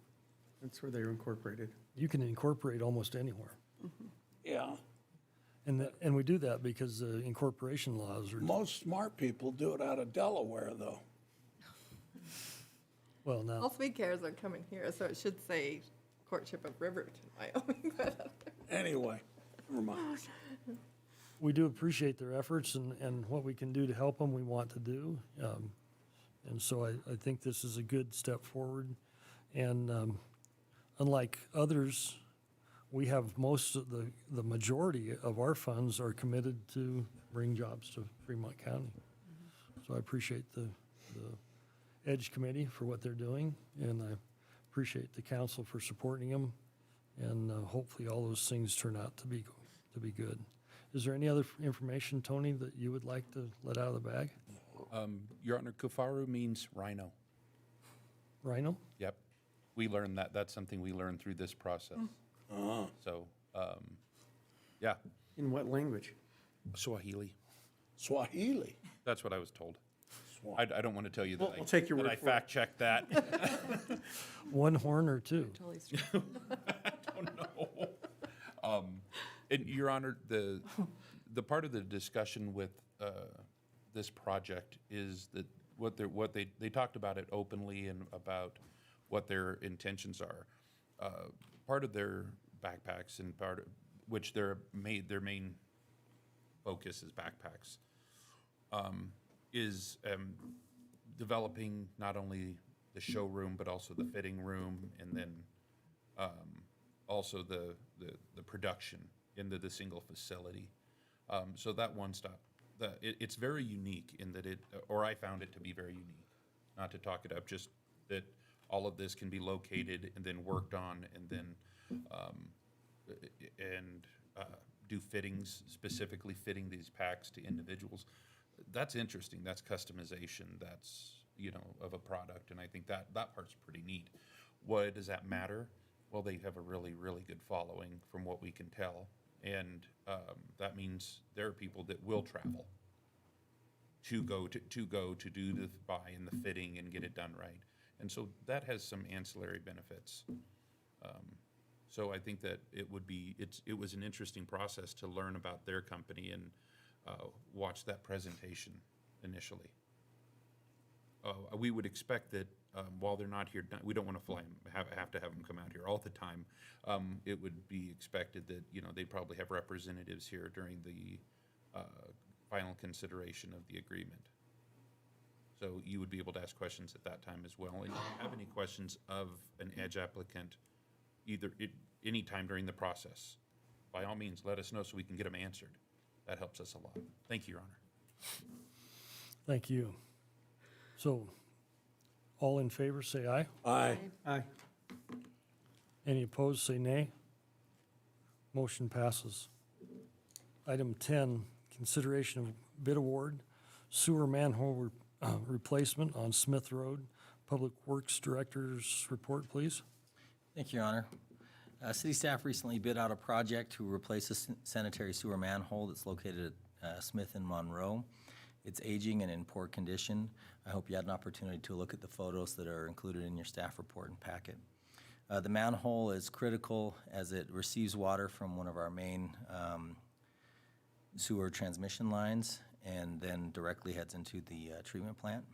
That's where they're incorporated. You can incorporate almost anywhere. yeah. And we do that because the incorporation laws are, Most smart people do it out of Delaware, though. well, now, All we cares are coming here, so it should say Courtship of Riverton, Wyoming. Anyway, never mind. we do appreciate their efforts and what we can do to help them, we want to do. And so I think this is a good step forward. And unlike others, we have most of the majority of our funds are committed to bring jobs to Fremont County. So I appreciate the Edge Committee for what they're doing, and I appreciate the council for supporting them. And hopefully all those things turn out to be good. Is there any other information, Tony, that you would like to let out of the bag? Your Honor, Kafaru means rhino. Rhino? Yep. We learned that. That's something we learned through this process. So, yeah, In what language? Swahili. Swahili. That's what I was told. I don't want to tell you that I'll take your that word I for it. fact-checked that. One horn or two? Totally straight. I don't know. And Your Honor, the part of the discussion with this project is that what they talked about it openly and about what their intentions are. Part of their backpacks and part of which their main focus is backpacks, is developing not only the showroom, but also the fitting room, and then also the production into the single facility. So that one-stop, it's very unique in that or I found it to be very unique, not to talk it up, just that all of this can be located and then worked on and then do fittings, specifically fitting these packs to individuals. That's interesting. That's customization. That's, of a product. And I think that part's pretty neat. Why does that matter? Well, they have a really, really good following from what we can tell. And that means there are people that will travel to go to do the buy and the fitting and get it done right. And so that has some ancillary benefits. So I think that it was an interesting process to learn about their company and watch that presentation initially. We would expect that while they're not here, we don't want to fly them, have to have them come out here all the time. It would be expected that, they'd probably have representatives here during the final consideration of the agreement. So you would be able to ask questions at that time as well. And if you have any questions of an EDGE applicant, any time during the process, by all means, let us know so we can get them answered. That helps us a lot. Thank you, Your Honor. Thank you. So, all in favor, say aye. Aye. Aye. Any opposed, say nay. Motion passes. Item 10, consideration of bid award, sewer manhole replacement on Smith Road. Public Works Director's report, please. Thank you, Your Honor. City staff recently bid out a project to replace a sanitary sewer manhole that's located at Smith and Monroe. It's aging and in poor condition. I hope you had an opportunity to look at the photos that are included in your staff report and packet. The manhole is critical as it receives water from one of our main sewer transmission lines and then directly heads into the treatment plant.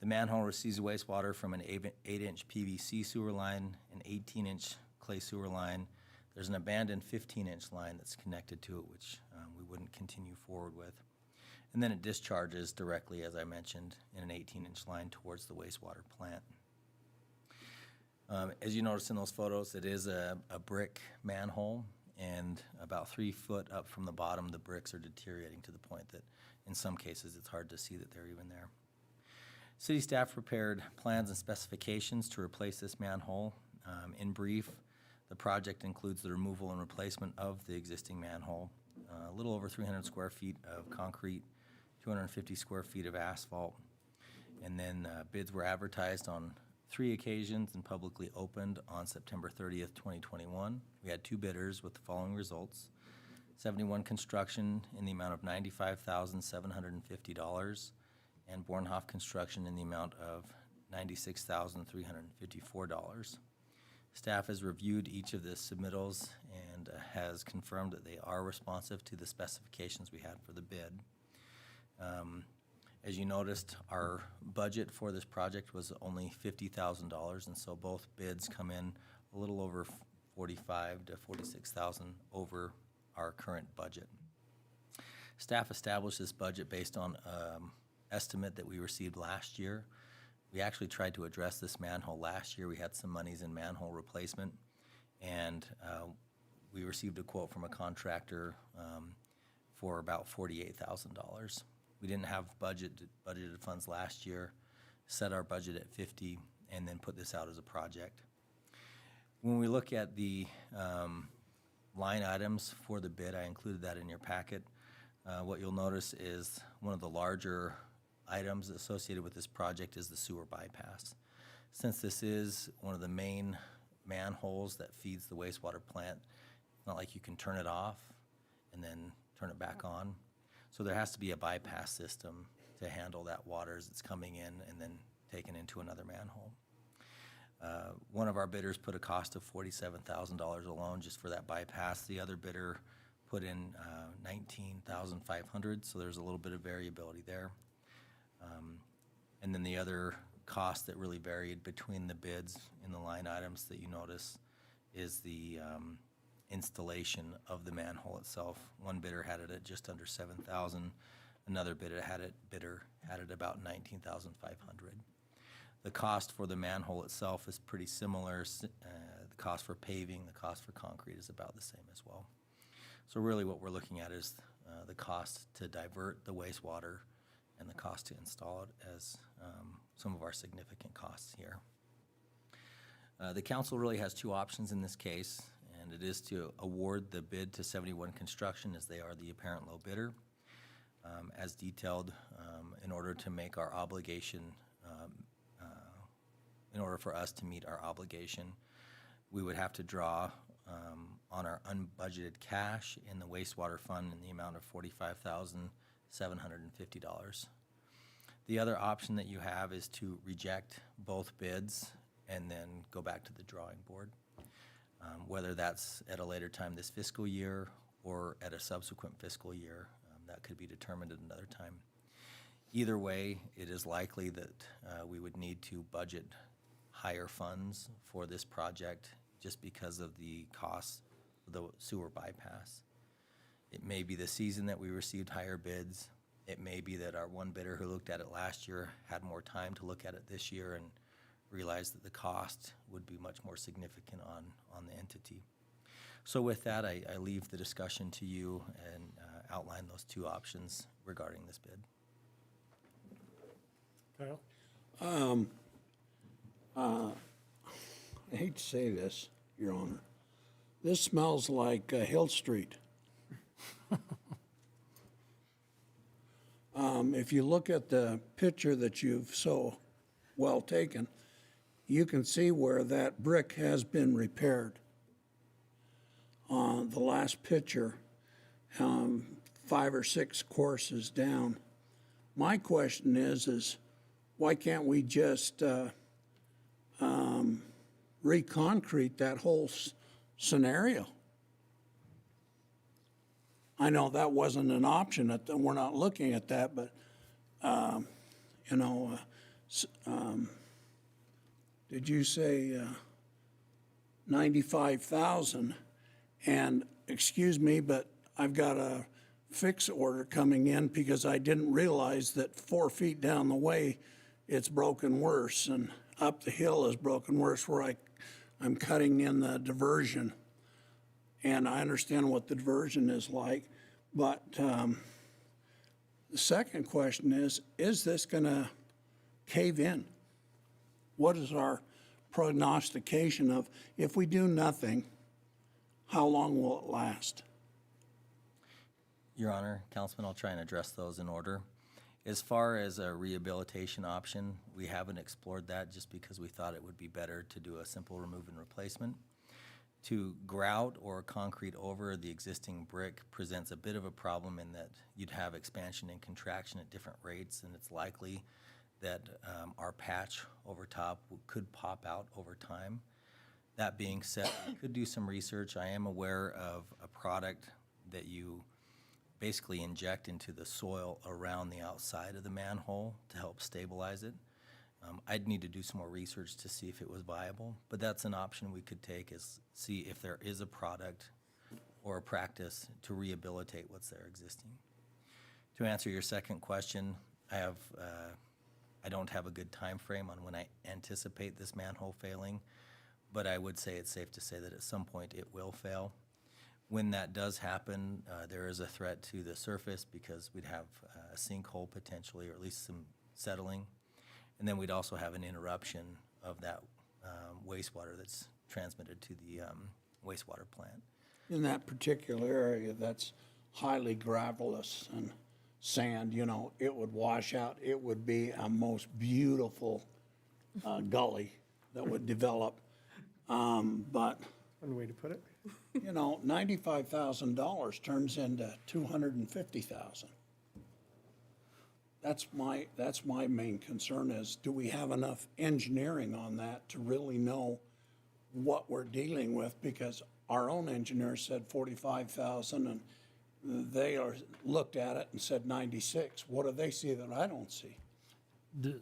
The manhole receives wastewater from an 8-inch PVC sewer line, an 18-inch clay sewer line. There's an abandoned 15-inch line that's connected to it, which we wouldn't continue forward with. And then it discharges directly, as I mentioned, in an 18-inch line towards the wastewater plant. As you notice in those photos, it is a brick manhole, and about 3 foot up from the bottom, the bricks are deteriorating to the point that in some cases it's hard to see that they're even there. City staff prepared plans and specifications to replace this manhole. In brief, the project includes the removal and replacement of the existing manhole, a little over 300 square feet of concrete, 250 square feet of asphalt, and then bids were advertised on 3 occasions and publicly opened on September 30th, 2021. We had 2 bidders with the following results. 71 Construction in the amount of $95,750, and Bornhoff Construction in the amount of $96,354. Staff has reviewed each of the submittals and has confirmed that they are responsive to the specifications we had for the bid. As you noticed, our budget for this project was only $50,000, and so both bids come in a little over $45,000 to $46,000 over our current budget. Staff established this budget based on estimate that we received last year. We actually tried to address this manhole last year. We had some monies in manhole replacement, and we received a quote from a contractor for about $48,000. We didn't have budgeted funds last year, set our budget at 50, and then put this out as a project. When we look at the line items for the bid, I included that in your packet. What you'll notice is one of the larger items associated with this project is the sewer bypass. Since this is one of the main manholes that feeds the wastewater plant, it's not like you can turn it off and then turn it back on. So there has to be a bypass system to handle that water as it's coming in and then taken into another manhole. One of our bidders put a cost of $47,000 alone just for that bypass. The other bidder put in $19,500, so there's a little bit of variability there. And then the other cost that really varied between the bids in the line items that you notice is the installation of the manhole itself. One bidder had it at just under $7,000. Another bidder had it about 19,500. The cost for the manhole itself is pretty similar. The cost for paving, the cost for concrete is about the same as well. So really what we're looking at is the cost to divert the wastewater and the cost to install it as some of our significant costs here. The council really has two options in this case, and it is to award the bid to 71 Construction as they are the apparent low bidder. As detailed, in order to make our obligation, in order for us to meet our obligation, we would have to draw on our unbudgeted cash in the wastewater fund in the amount of $45,750. The other option that you have is to reject both bids and then go back to the drawing board, whether that's at a later time this fiscal year or at a subsequent fiscal year. That could be determined at another time. Either way, it is likely that we would need to budget higher funds for this project just because of the cost of the sewer bypass. It may be the season that we received higher bids. It may be that our one bidder who looked at it last year had more time to look at it this year and realized that the cost would be much more significant on the entity. So with that, I leave the discussion to you and outline those two options regarding this bid. Kyle? I hate to say this, Your Honor. This smells like Hill Street. If you look at the picture that you've so well taken, you can see where that brick has been repaired. On the last picture, 5 or 6 courses down. My question is why can't we just reconcrete that whole scenario? I know that wasn't an option, we're not looking at that, but, did you say 95,000? And excuse me, but I've got a fix order coming in because I didn't realize that 4 feet down the way, it's broken worse, and up the hill is broken worse where I'm cutting in the diversion. And I understand what the diversion is like, but the second question is this gonna cave in? What is our prognostication of, if we do nothing, how long will it last? Your Honor, Councilman, I'll try and address those in order. As far as a rehabilitation option, we haven't explored that just because we thought it would be better to do a simple remove and replacement. To grout or concrete over the existing brick presents a bit of a problem in that you'd have expansion and contraction at different rates, and it's likely that our patch over top could pop out over time. That being said, we could do some research. I am aware of a product that you basically inject into the soil around the outside of the manhole to help stabilize it. I'd need to do some more research to see if it was viable, but that's an option we could take, is see if there is a product or a practice to rehabilitate what's there existing. To answer your second question, I don't have a good time frame on when I anticipate this manhole failing, but I would say it's safe to say that at some point it will fail. When that does happen, there is a threat to the surface because we'd have a sinkhole potentially, or at least some settling. And then we'd also have an interruption of that wastewater that's transmitted to the wastewater plant. In that particular area that's highly gravelous and sand, it would wash out. It would be a most beautiful gully that would develop. But One way to put it. $95,000 turns into $250,000. That's my main concern is, do we have enough engineering on that to really know what we're dealing with? Because our own engineer said 45,000 and they looked at it and said 96. What do they see that I don't see? Does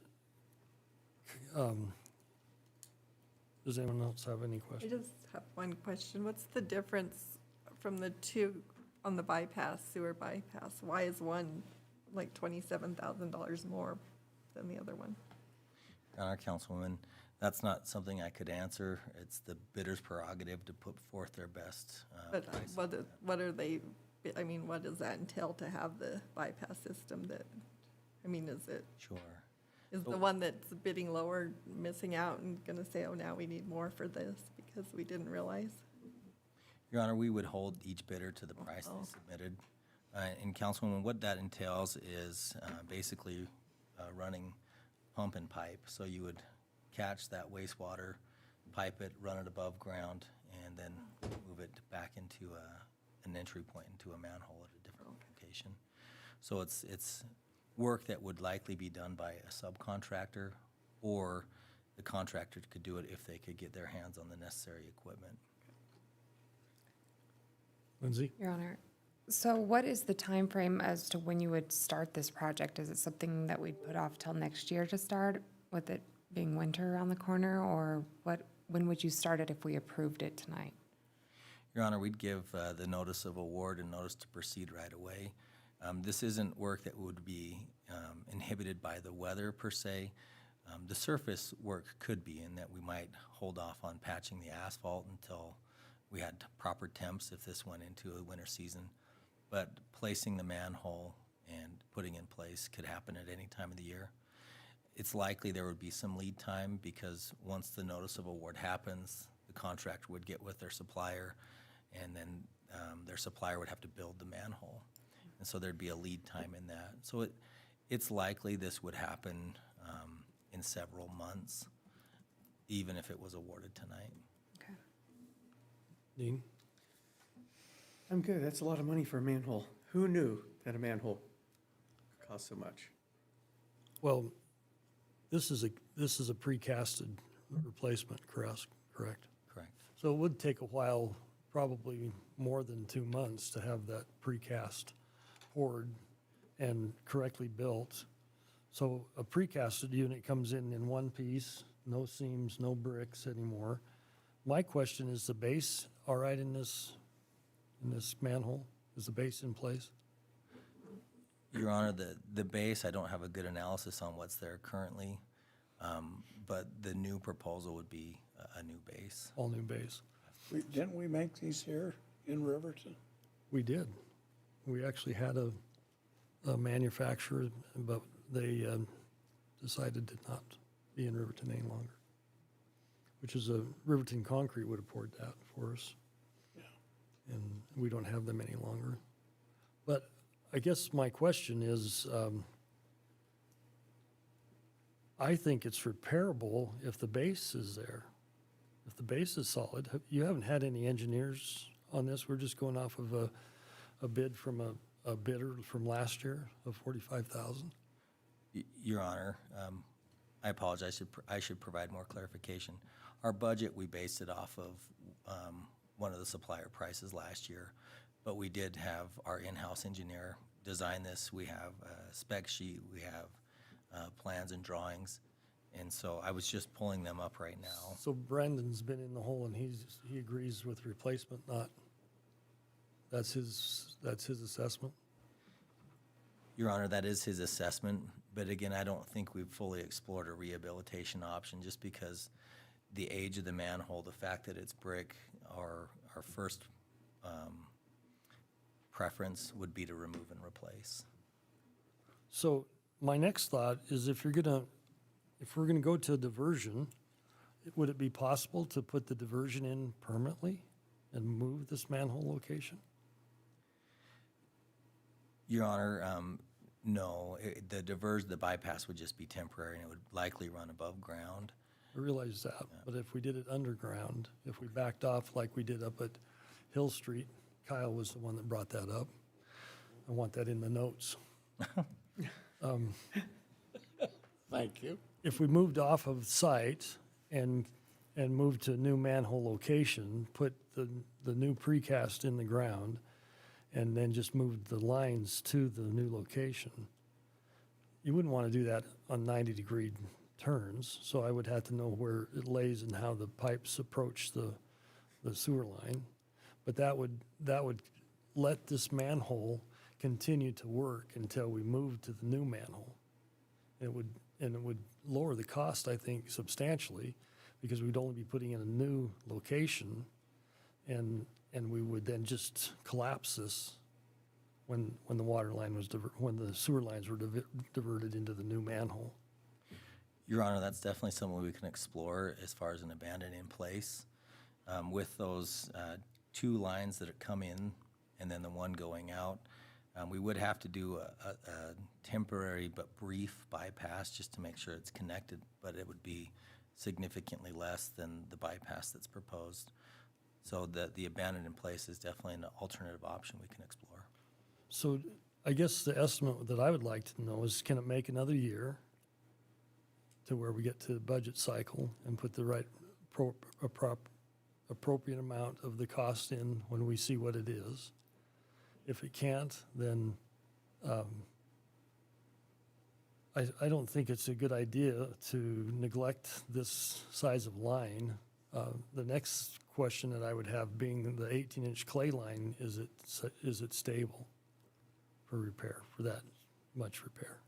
anyone else have any I questions? just have one question. What's the difference from the two on the bypass, sewer bypass? Why is one like $27,000 more than the other one. Our Councilwoman, that's not something I could answer. It's the bidder's prerogative to put forth their best But price. what are they, I mean, what does that entail to have the bypass system that, I mean, is Sure. the one that's bidding lower missing out and gonna say, oh, now we need more for this because we didn't realize? Your Honor, we would hold each bidder to the price Oh. they submitted. And Councilwoman, what that entails is basically running pump and pipe. So you would catch that wastewater, pipe it, run it above ground, and then move it back into an entry point into a manhole at a different location. So it's work that would likely be done by a subcontractor, or the contractor could do it if they could get their hands on the necessary equipment. Lindsay? Your Honor, so what is the time frame as to when you would start this project? Is it something that we'd put off till next year to start, with it being winter around the corner, or when would you start it if we approved it tonight? Your Honor, we'd give the notice of award and notice to proceed right away. This isn't work that would be inhibited by the weather per se. The surface work could be, in that we might hold off on patching the asphalt until we had proper temps if this went into a winter season. But placing the manhole and putting in place could happen at any time of the year. It's likely there would be some lead time, because once the notice of award happens, the contractor would get with their supplier, and then their supplier would have to build the manhole. And so there'd be a lead time in that. So it's likely this would happen in several months, even if it was awarded tonight. Okay. Dean? I'm good. That's a lot of money for a manhole. Who knew that a manhole cost so much? Well, this is a precasted replacement, correct? Correct. So it would take a while, probably more than 2 months, to have that precast poured and correctly built. So a precasted unit comes in one piece, no seams, no bricks anymore. My question, is the base all right in this manhole? Is the base in place? Your Honor, the base, I don't have a good analysis on what's there currently, but the new proposal would be a new base. All new base? Didn't we make these here in Riverton? We did. We actually had a manufacturer, but they decided to not be in Riverton any longer, which is Riverton Concrete would have poured that for us. Yeah. And we don't have them any longer. But I guess my question is, I think it's repairable if the base is there. If the base is solid. You haven't had any engineers on this? We're just going off of a bid from a bidder from last year of $45,000? Your Honor, I apologize, I should provide more clarification. Our budget, we based it off of one of the supplier prices last year, but we did have our in-house engineer design this. We have a spec sheet, we have plans and drawings, and so I was just pulling them up right now. So Brandon's been in the hole and he agrees with replacement, not, that's his assessment? Your Honor, that is his assessment, but again, I don't think we've fully explored a rehabilitation option, just because the age of the manhole, the fact that it's brick, our first preference would be to remove and replace. So my next thought is, if we're gonna go to a diversion, would it be possible to put the diversion in permanently and move this manhole location? Your Honor, no, the bypass would just be temporary, and it would likely run above ground. I realize that, but if we did it underground, if we backed off like we did up at Hill Street, Kyle was the one that brought that up. I want that in the notes. Thank you. If we moved off of site and moved to a new manhole location, put the new precast in the ground, and then just moved the lines to the new location, you wouldn't want to do that on 90-degree turns, so I would have to know where it lays and how the pipes approach the sewer line. But that would let this manhole continue to work until we move to the new manhole. It would lower the cost, I think, substantially, because we'd only be putting in a new location, and we would then just collapse this when the water line was, when the sewer lines were diverted into the new manhole. Your Honor, that's definitely something we can explore as far as an abandoned in place. With those 2 lines that come in and then the one going out, we would have to do a temporary but brief bypass just to make sure it's connected, but it would be significantly less than the bypass that's proposed. So the abandoned in place is definitely an alternative option we can explore. So I guess the estimate that I would like to know is, can it make another year to where we get to the budget cycle and put the right appropriate amount of the cost in when we see what it is? If it can't, then I don't think it's a good idea to neglect this size of line. The next question that I would have being the 18-inch clay line, is it stable for repair, for that much repair?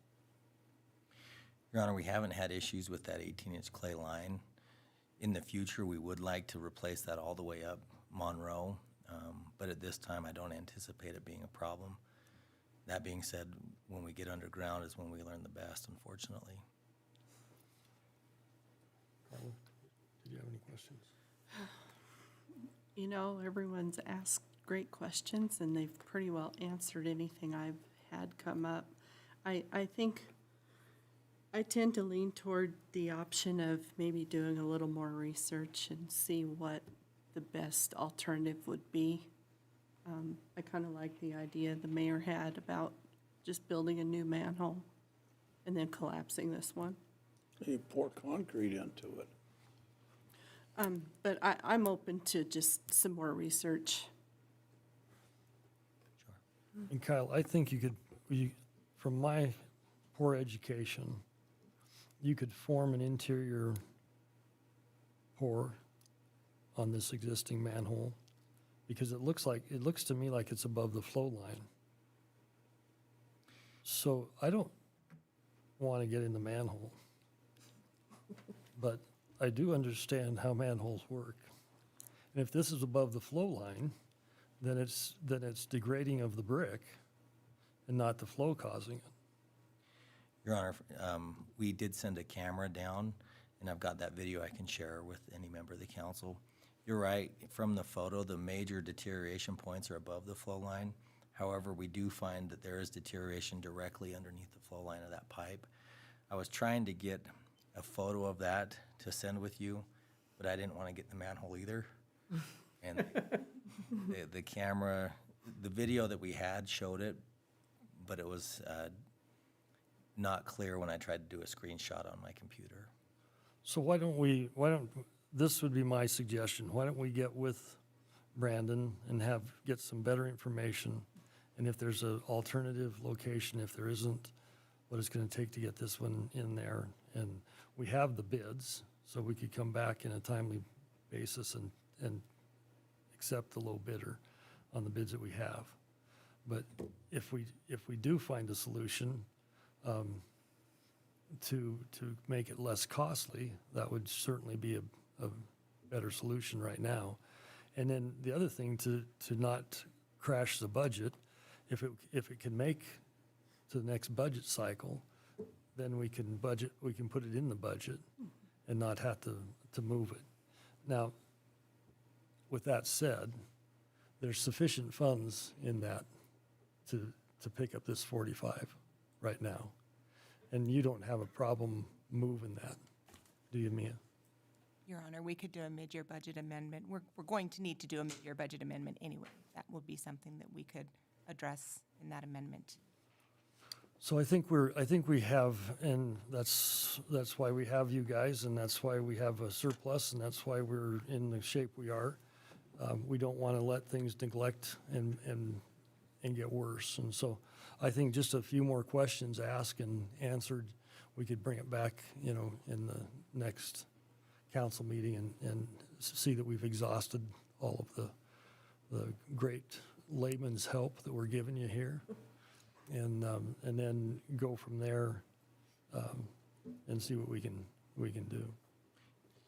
Your Honor, we haven't had issues with that 18-inch clay line. In the future, we would like to replace that all the way up Monroe, but at this time, I don't anticipate it being a problem. That being said, when we get underground is when we learn the best, unfortunately. Carla, did you have any questions? You know, everyone's asked great questions, and they've pretty well answered anything I've had come up. I think I tend to lean toward the option of maybe doing a little more research and see what the best alternative would be. I kind of like the idea the mayor had about just building a new manhole and then collapsing this one. You pour concrete into it. But I'm open to just some more research. And Kyle, I think from my poor education, you could form an interior pour on this existing manhole, because it looks to me like it's above the flow line. So I don't want to get in the manhole, but I do understand how manholes work. And if this is above the flow line, then it's degrading of the brick and not the flow causing it. Your Honor, we did send a camera down, and I've got that video I can share with any member of the council. You're right, from the photo, the major deterioration points are above the flow line. However, we do find that there is deterioration directly underneath the flow line of that pipe. I was trying to get a photo of that to send with you, but I didn't want to get in the manhole either. And the camera, the video that we had showed it, but it was not clear when I tried to do a screenshot on my computer. So this would be my suggestion. Why don't we get with Brandon and get some better information? And if there's an alternative location, if there isn't, what it's going to take to get this one in there. And we have the bids, so we could come back in a timely basis and accept the low bidder on the bids that we have. But if we do find a solution to make it less costly, that would certainly be a better solution right now. And then the other thing, to not crash the budget, if it can make to the next budget cycle, then we can put it in the budget and not have to move it. Now, with that said, there's sufficient funds in that to pick up this 45 right now. And you don't have a problem moving that, do you, Mia? Your Honor, we could do a mid-year budget amendment. We're going to need to do a mid-year budget amendment anyway. That will be something that we could address in that amendment. So I think we have, and that's why we have you guys, and that's why we have a surplus, and that's why we're in the shape we are. We don't want to let things neglect and get worse. And so I think just a few more questions asked and answered, we could bring it back, in the next council meeting and see that we've exhausted all of the great layman's help that we're giving you here. and then go from there, and see what we can do.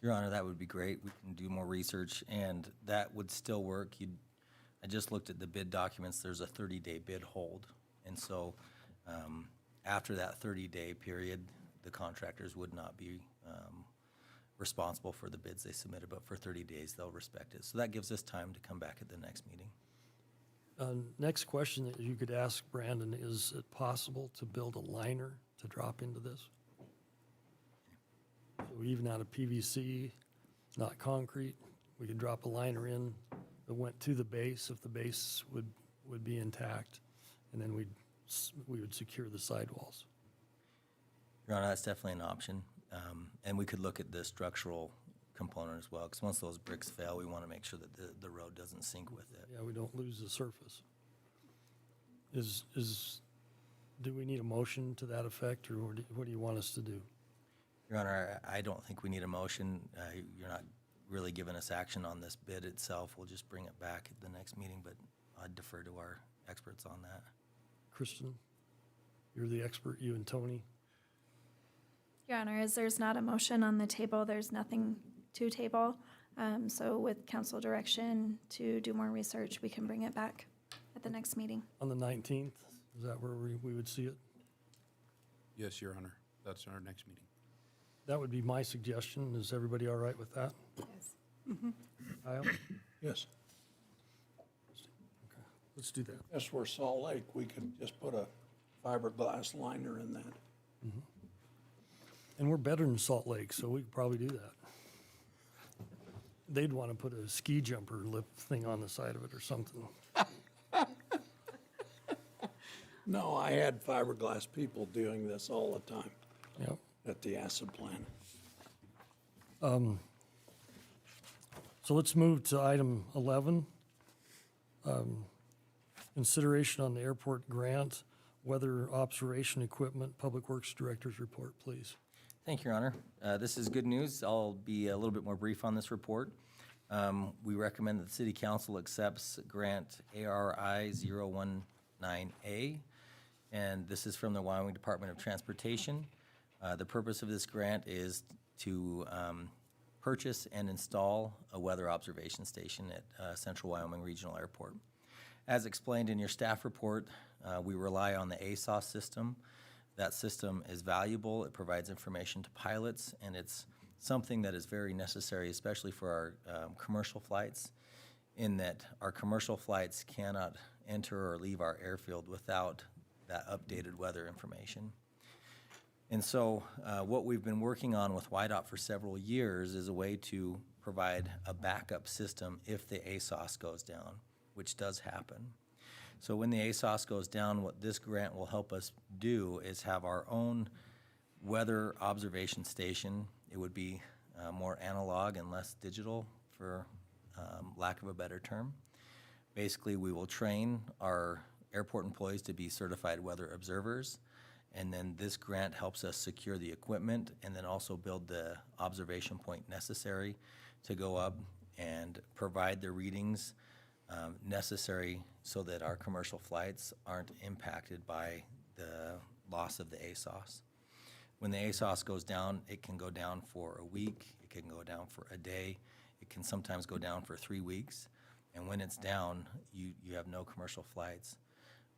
Your Honor, that would be great. We can do more research, and that would still work. I just looked at the bid documents. There's a 30-day bid hold. And so after that 30-day period, the contractors would not be responsible for the bids they submitted, but for 30 days, they'll respect it. So that gives us time to come back at the next meeting. Next question that you could ask Brandon, is it possible to build a liner to drop into this? So even out of PVC, not concrete, we could drop a liner in that went to the base, if the base would be intact, and then we would secure the sidewalls. Your Honor, that's definitely an option. And we could look at the structural component as well, because once those bricks fail, we want to make sure that the road doesn't sink with it. Yeah, we don't lose the surface. Do we need a motion to that effect, or what do you want us to do? Your Honor, I don't think we need a motion. You're not really giving us action on this bid itself. We'll just bring it back at the next meeting, but I'd defer to our experts on that. Kristen, you're the expert, you and Tony. Your Honor, as there's not a motion on the table, there's nothing to table. So with council direction to do more research, we can bring it back at the next meeting. On the 19th, is that where we would see it? Yes, Your Honor. That's our next meeting. That would be my suggestion. Is everybody all right with that? Yes. Kyle? Yes. Okay, let's do that. That's where Salt Lake, we could just put a fiberglass liner in that. And we're better than Salt Lake, so we could probably do that. They'd want to put a ski jumper lip thing on the side of it or something. No, I had fiberglass people doing this all the time Yep. at the acid plant. So let's move to item 11. Consideration on the airport grant, weather observation equipment, Public Works Director's report, please. Thank you, Your Honor. This is good news. I'll be a little bit more brief on this report. We recommend that the City Council accepts grant ARI 019A, and this is from the Wyoming Department of Transportation. The purpose of this grant is to purchase and install a weather observation station at Central Wyoming Regional Airport. As explained in your staff report, we rely on the ASOS system. That system is valuable. It provides information to pilots, and it's something that is very necessary, especially for our commercial flights, in that our commercial flights cannot enter or leave our airfield without that updated weather information. And so what we've been working on with YDOT for several years is a way to provide a backup system if the ASOS goes down, which does happen. So when the ASOS goes down, what this grant will help us do is have our own weather observation station. It would be more analog and less digital, for lack of a better term. Basically, we will train our airport employees to be certified weather observers, and then this grant helps us secure the equipment and then also build the observation point necessary to go up and provide the readings necessary so that our commercial flights aren't impacted by the loss of the ASOS. When the ASOS goes down, it can go down for a week, it can go down for a day, it can sometimes go down for 3 weeks, and when it's down, you have no commercial flights.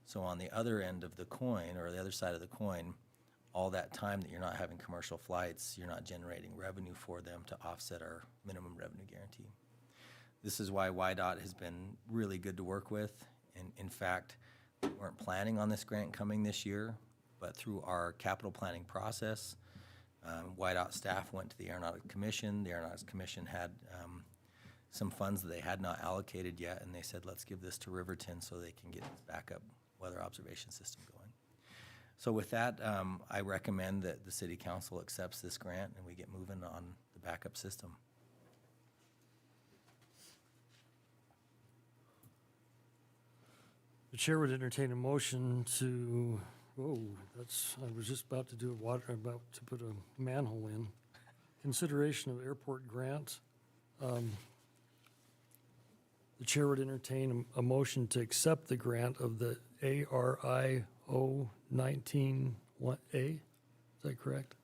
So on the other end of the coin, or the other side of the coin, all that time that you're not having commercial flights, you're not generating revenue for them to offset our minimum revenue guarantee. This is why YDOT has been really good to work with. And in fact, we weren't planning on this grant coming this year, but through our capital planning process, YDOT staff went to the Aeronautics Commission. The Aeronautics Commission had some funds that they had not allocated yet, and they said, let's give this to Riverton so they can get this backup weather observation system going. So with that, I recommend that the City Council accepts this grant and we get moving on the backup system. The chair would entertain a motion to, I was just about to do about to put a manhole in. Consideration of airport grant. The chair would entertain a motion to accept the grant of the ARI 1A, is that correct?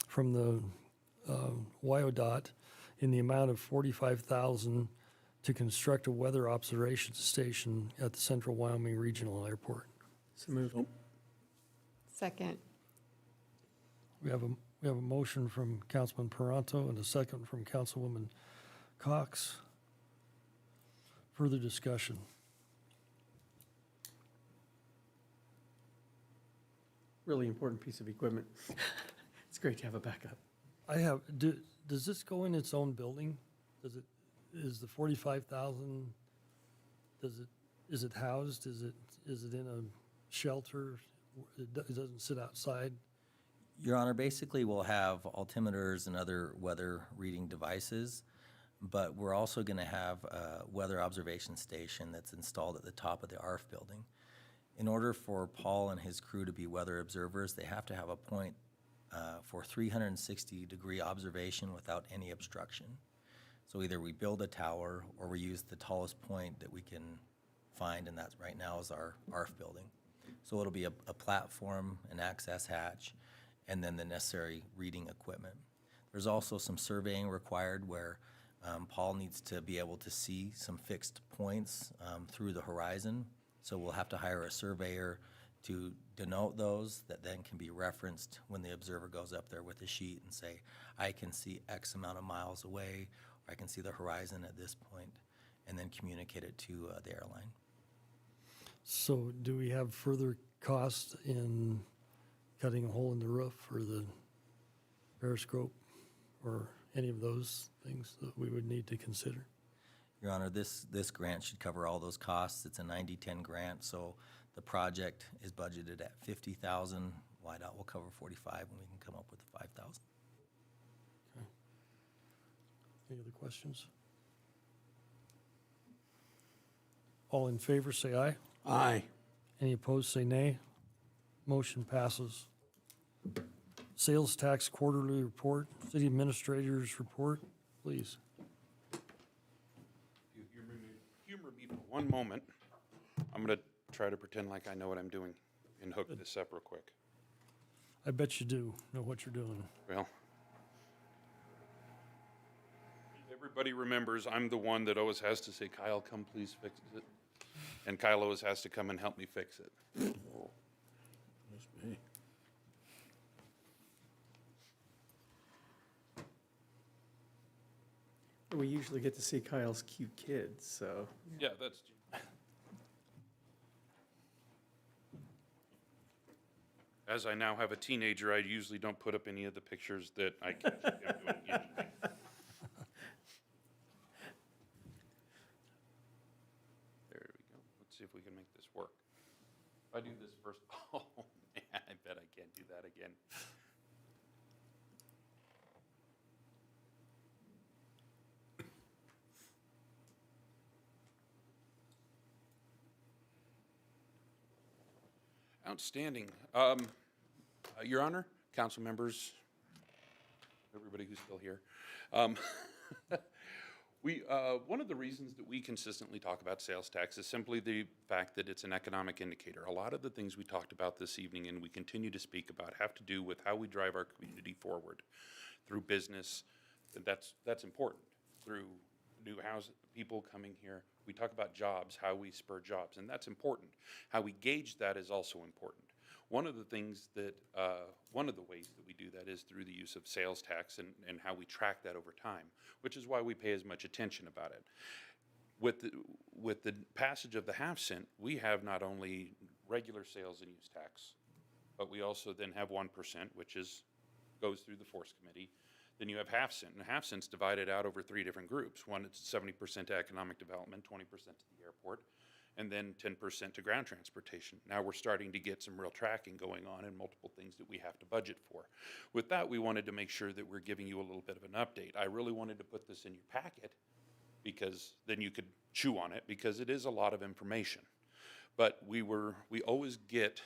From the WYODOT in the amount of $45,000 to construct a weather observation station at the Central Wyoming Regional Airport. So moved. Second. We have a motion from Councilman Paranto and a second from Councilwoman Cox. Further discussion. Really important piece of equipment. It's great to have a backup. Does this go in its own building? Is the 45,000, is it housed? Is it in a shelter? It doesn't sit outside? Your Honor, basically we'll have altimeters and other weather reading devices, but we're also going to have a weather observation station that's installed at the top of the ARF building. In order for Paul and his crew to be weather observers, they have to have a point for 360-degree observation without any obstruction. So either we build a tower or we use the tallest point that we can find, and that right now is our ARF building. So it'll be a platform, an access hatch, and then the necessary reading equipment. There's also some surveying required where Paul needs to be able to see some fixed points through the horizon. So we'll have to hire a surveyor to denote those that then can be referenced when the observer goes up there with a sheet and say, I can see X amount of miles away, or I can see the horizon at this point, and then communicate it to the airline. So do we have further cost in cutting a hole in the roof or the periscope or any of those things that we would need to consider? Your Honor, this grant should cover all those costs. It's a 90-10 grant, so the project is budgeted at $50,000. WYDOT will cover $45,000, and we can come up with the $5,000. Okay. Any other questions? All in favor, say aye. Aye. Any opposed, say nay. Motion passes. Sales tax quarterly report, city administrator's report, please. If you humor me for one moment, I'm going to try to pretend like I know what I'm doing and hook this up real quick. I bet you do know what you're doing. Well, everybody remembers I'm the one that always has to say, Kyle, come please fix it. And Kyle always has to come and help me fix it. That's me. We usually get to see Kyle's cute kids, so. Yeah, that's. As I now have a teenager, I usually don't put up any of the pictures that I can keep him doing usually. There we go. Let's see if we can make this work. If I do this first, oh man, I bet I can't do that again. Outstanding. Your Honor, council members, everybody who's still here. One of the reasons that we consistently talk about sales tax is simply the fact that it's an economic indicator. A lot of the things we talked about this evening and we continue to speak about have to do with how we drive our community forward through business. That's important. Through new house people coming here. We talk about jobs, how we spur jobs, and that's important. How we gauge that is also important. One of the things that, one of the ways that we do that is through the use of sales tax and how we track that over time, which is why we pay as much attention about it. With the passage of the half cent, we have not only regular sales and use tax, but we also then have 1%, which goes through the Force Committee. Then you have half cent, and half cent's divided out over 3 different groups. One, it's 70% to economic development, 20% to the airport, and then 10% to ground transportation. Now we're starting to get some real tracking going on and multiple things that we have to budget for. With that, we wanted to make sure that we're giving you a little bit of an update. I really wanted to put this in your packet because then you could chew on it because it is a lot of information. But we always get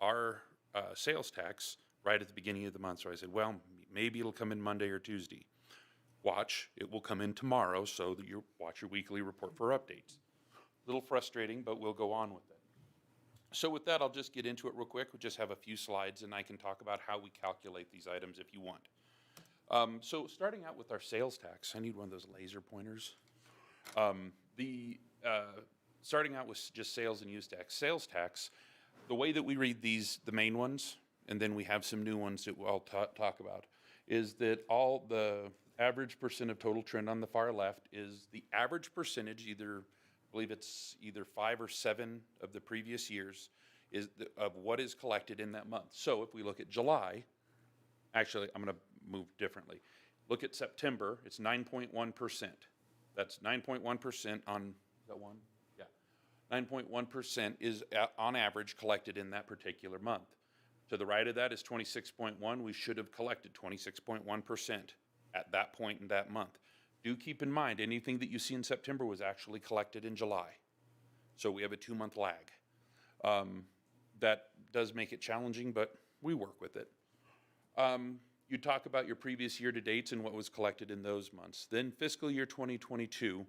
our sales tax right at the beginning of the month. So I said, well, maybe it'll come in Monday or Tuesday. Watch, it will come in tomorrow so that you watch your weekly report for updates. A little frustrating, but we'll go on with it. So with that, I'll just get into it real quick. We just have a few slides, and I can talk about how we calculate these items if you want. So starting out with our sales tax, I need one of those laser pointers. Starting out with just sales and use tax. Sales tax, the way that we read these, the main ones, and then we have some new ones that I'll talk about, is that all the average percent of total trend on the far left is the average percentage, I believe it's either 5 or 7 of the previous years, of what is collected in that month. So if we look at July, actually, I'm going to move differently. Look at September, it's 9.1%. That's 9.1% on, is that one? Yeah. 9.1% is on average collected in that particular month. To the right of that is 26.1. We should have collected 26.1% at that point in that month. Do keep in mind, anything that you see in September was actually collected in July. So we have a 2-month lag. That does make it challenging, but we work with it. You talk about your previous year-to-dates and what was collected in those months. Then fiscal year 2022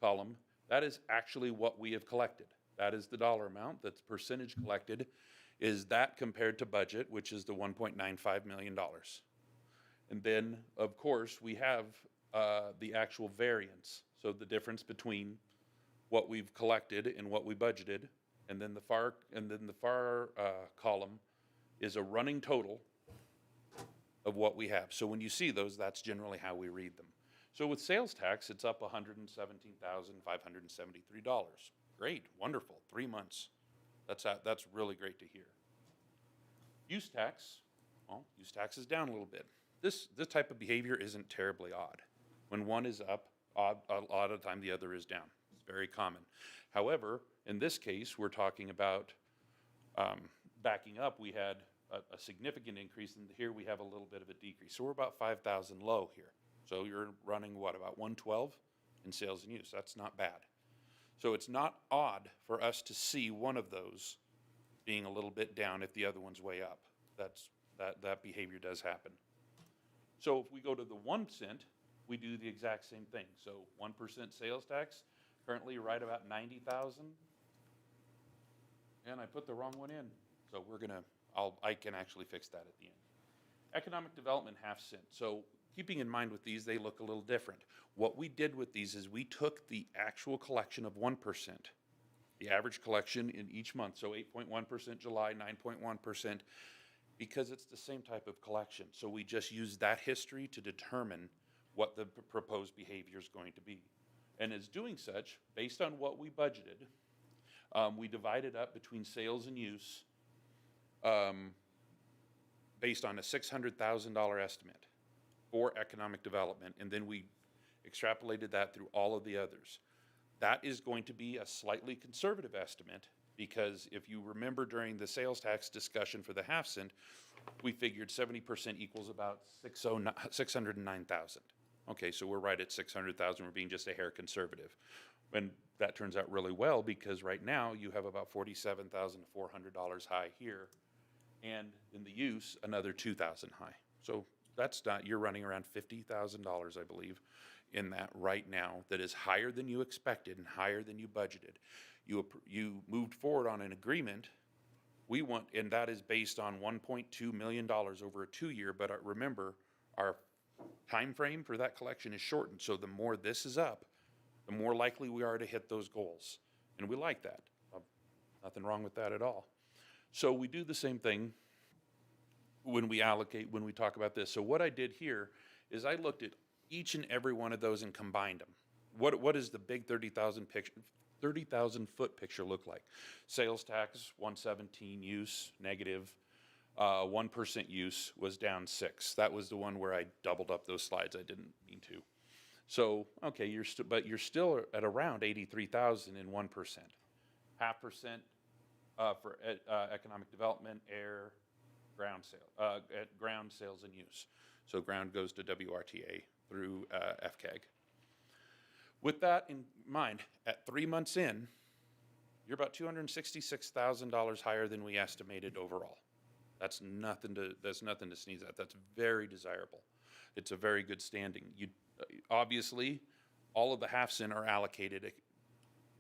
column, that is actually what we have collected. That is the dollar amount, that's percentage collected, is that compared to budget, which is the $1.95 million. And then, of course, we have the actual variance. So the difference between what we've collected and what we budgeted, and then the far column is a running total of what we have. So when you see those, that's generally how we read them. So with sales tax, it's up $117,573. Great, wonderful, 3 months. That's really great to hear. Use tax, well, use tax is down a little bit. This type of behavior isn't terribly odd. When one is up, a lot of the time the other is down. It's very common. However, in this case, we're talking about backing up. We had a significant increase, and here we have a little bit of a decrease. So we're about 5,000 low here. So you're running, what, about 112 in sales and use. That's not bad. So it's not odd for us to see one of those being a little bit down if the other one's way up. That behavior does happen. So if we go to the 1 cent, we do the exact same thing. So 1% sales tax, currently right about 90,000. And I put the wrong one in. So I can actually fix that at the end. Economic development, ½ cent. So keeping in mind with these, they look a little different. What we did with these is we took the actual collection of 1%, the average collection in each month, so 8.1% July, 9.1%, because it's the same type of collection. So we just use that history to determine what the proposed behavior is going to be. And as doing such, based on what we budgeted, we divided up between sales and use based on a $600,000 estimate for economic development, and then we extrapolated that through all of the others. That is going to be a slightly conservative estimate, because if you remember during the sales tax discussion for the ½ cent, we figured 70% equals about 609,000. Okay, so we're right at 600,000. We're being just a hair conservative. And that turns out really well, because right now you have about $47,400 high here, and in the use, another 2,000 high. So that's not, you're running around $50,000, I believe, in that right now, that is higher than you expected and higher than you budgeted. You moved forward on an agreement. And that is based on $1.2 million over a 2-year, but remember, our time frame for that collection is shortened. So the more this is up, the more likely we are to hit those goals. And we like that. Nothing wrong with that at all. So we do the same thing when we talk about this. So what I did here is I looked at each and every one of those and combined them. What does the big 30,000 foot picture look like? Sales tax, 117, use, negative. 1% use was down 6. That was the one where I doubled up those slides. I didn't mean to. So, okay, but you're still at around 83,000 in 1%. 0.5% for economic development, air, ground sales and use. So ground goes to WRTA through FCAG. With that in mind, at 3 months in, you're about $266,000 higher than we estimated overall. That's nothing to sneeze at. That's very desirable. It's a very good standing. Obviously, all of the ½ cent are allocated.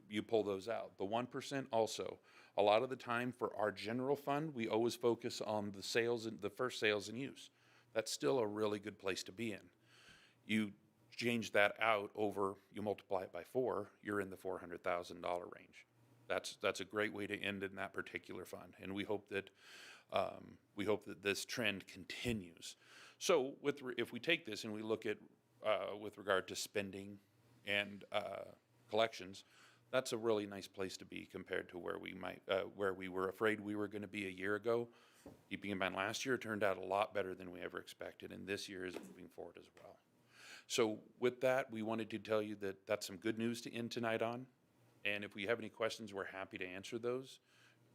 You pull those out. The 1% also. A lot of the time for our general fund, we always focus on the sales and the first sales and use. That's still a really good place to be in. You change that out over, you multiply it by 4, you're in the $400,000 range. That's a great way to end in that particular fund, and we hope that this trend continues. So if we take this and we look at with regard to spending and collections, that's a really nice place to be compared to where we were afraid we were going to be a year ago. Keeping in mind, last year turned out a lot better than we ever expected, and this year is moving forward as well. So with that, we wanted to tell you that that's some good news to end tonight on. And if we have any questions, we're happy to answer those.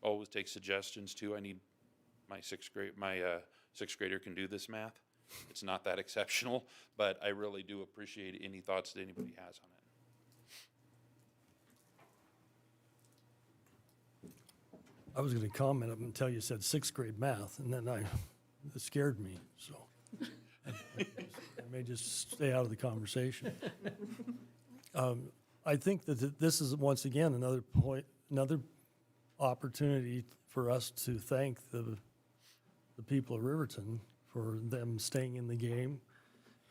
Always take suggestions too. I need my sixth grader can do this math. It's not that exceptional, but I really do appreciate any thoughts that anybody has on it. I was going to comment up until you said 6th grade math, and then it scared me, so I may just stay out of the conversation. I think that this is, once again, another opportunity for us to thank the people of Riverton for them staying in the game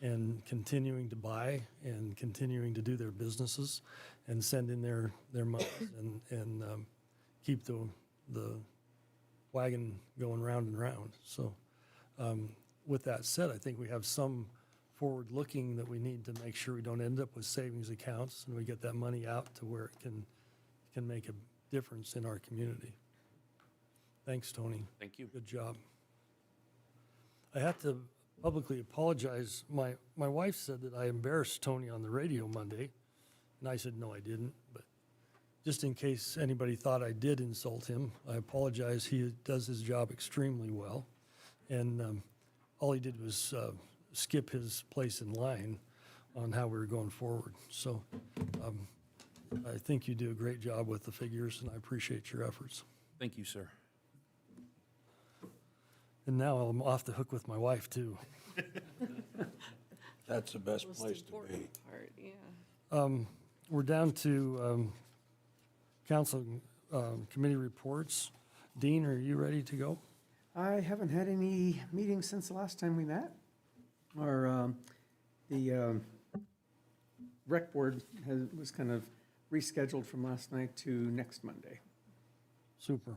and continuing to buy and continuing to do their businesses and send in their money and keep the wagon going round and round. So with that said, I think we have some forward-looking that we need to make sure we don't end up with savings accounts and we get that money out to where it can make a difference in our community. Thanks, Tony. Thank you. Good job. I have to publicly apologize. My wife said that I embarrassed Tony on the radio Monday, and I said, no, I didn't. But just in case anybody thought I did insult him, I apologize. He does his job extremely well. And all he did was skip his place in line on how we were going forward. So I think you do a great job with the figures, and I appreciate your efforts. Thank you, sir. And now I'm off the hook with my wife, too. That's the best place to be. Part, yeah. We're down to council committee reports. Dean, are you ready to go? I haven't had any meetings since the last time we met. The rec board was kind of rescheduled from last night to next Monday. Super.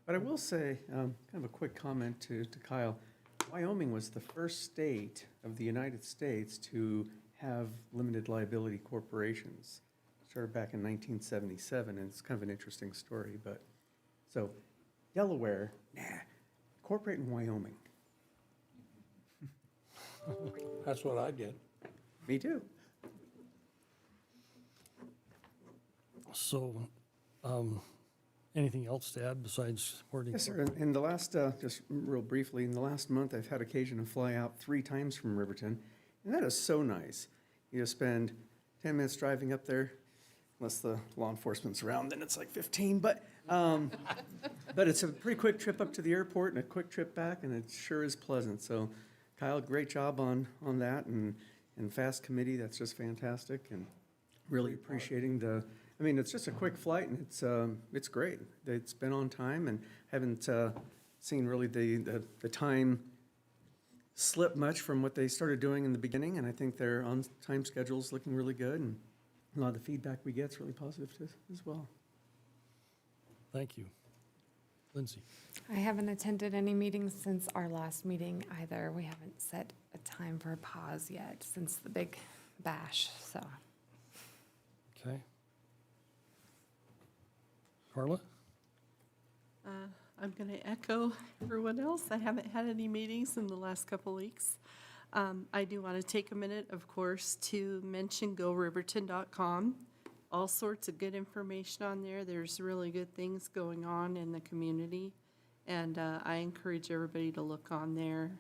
But I will say, kind of a quick comment to Kyle. Wyoming was the first state of the United States to have limited liability corporations. Started back in 1977, and it's kind of an interesting story. But so Delaware, incorporate in Wyoming. That's what I did. Me too. So, anything else to add besides wording? Yes, sir. In the last, just real briefly, in the last month, I've had occasion to fly out 3 times from Riverton, and that is so nice. You just spend 10 minutes driving up there, unless the law enforcement's around, then it's like 15, but it's a pretty quick trip up to the airport and a quick trip back, and it sure is pleasant. So, Kyle, great job on that, and FAST committee, that's just fantastic, and really appreciating it's just a quick flight, and it's great. It's been on time, and haven't seen really the time slip much from what they started doing in the beginning, and I think their on-time schedule is looking really good, and a lot of the feedback we get is really positive as well. Thank you. Lindsay? I haven't attended any meetings since our last meeting either. We haven't set a time for a pause yet since the big bash, so. Okay. Carla? I'm going to echo everyone else. I haven't had any meetings in the last couple weeks. I do want to take a minute, of course, to mention GoRiverton.com. All sorts of good information on there. There's really good things going on in the community. And I encourage everybody to look on there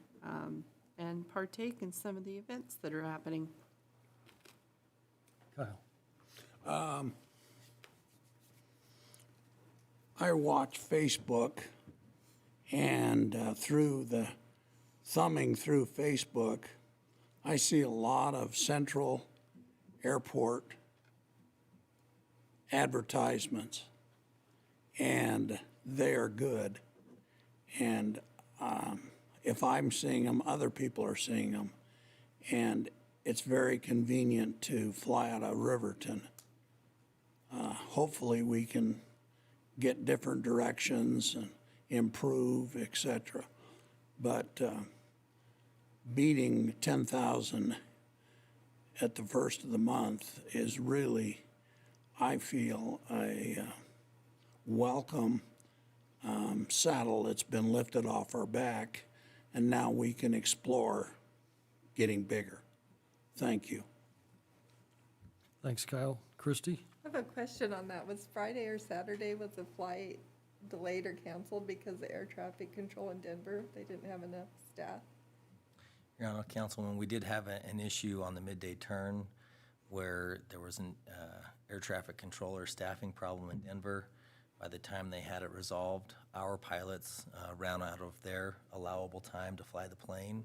and partake in some of the events that are happening. Kyle? I watch Facebook, and thumbing through Facebook, I see a lot of Central Airport advertisements. and they are good. And if I'm seeing them, other people are seeing them. And it's very convenient to fly out of Riverton. Hopefully we can get different directions and improve, et cetera. But beating 10,000 at the first of the month is really, I feel, a welcome saddle that's been lifted off our back, and now we can explore getting bigger. Thank you. Thanks, Kyle. Christie? I have a question on that. Was Friday or Saturday, was the flight delayed or canceled because of air traffic control in Denver? They didn't have enough staff? Your Honor, Councilman, we did have an issue on the midday turn where there was an air traffic controller staffing problem in Denver. By the time they had it resolved, our pilots ran out of their allowable time to fly the plane.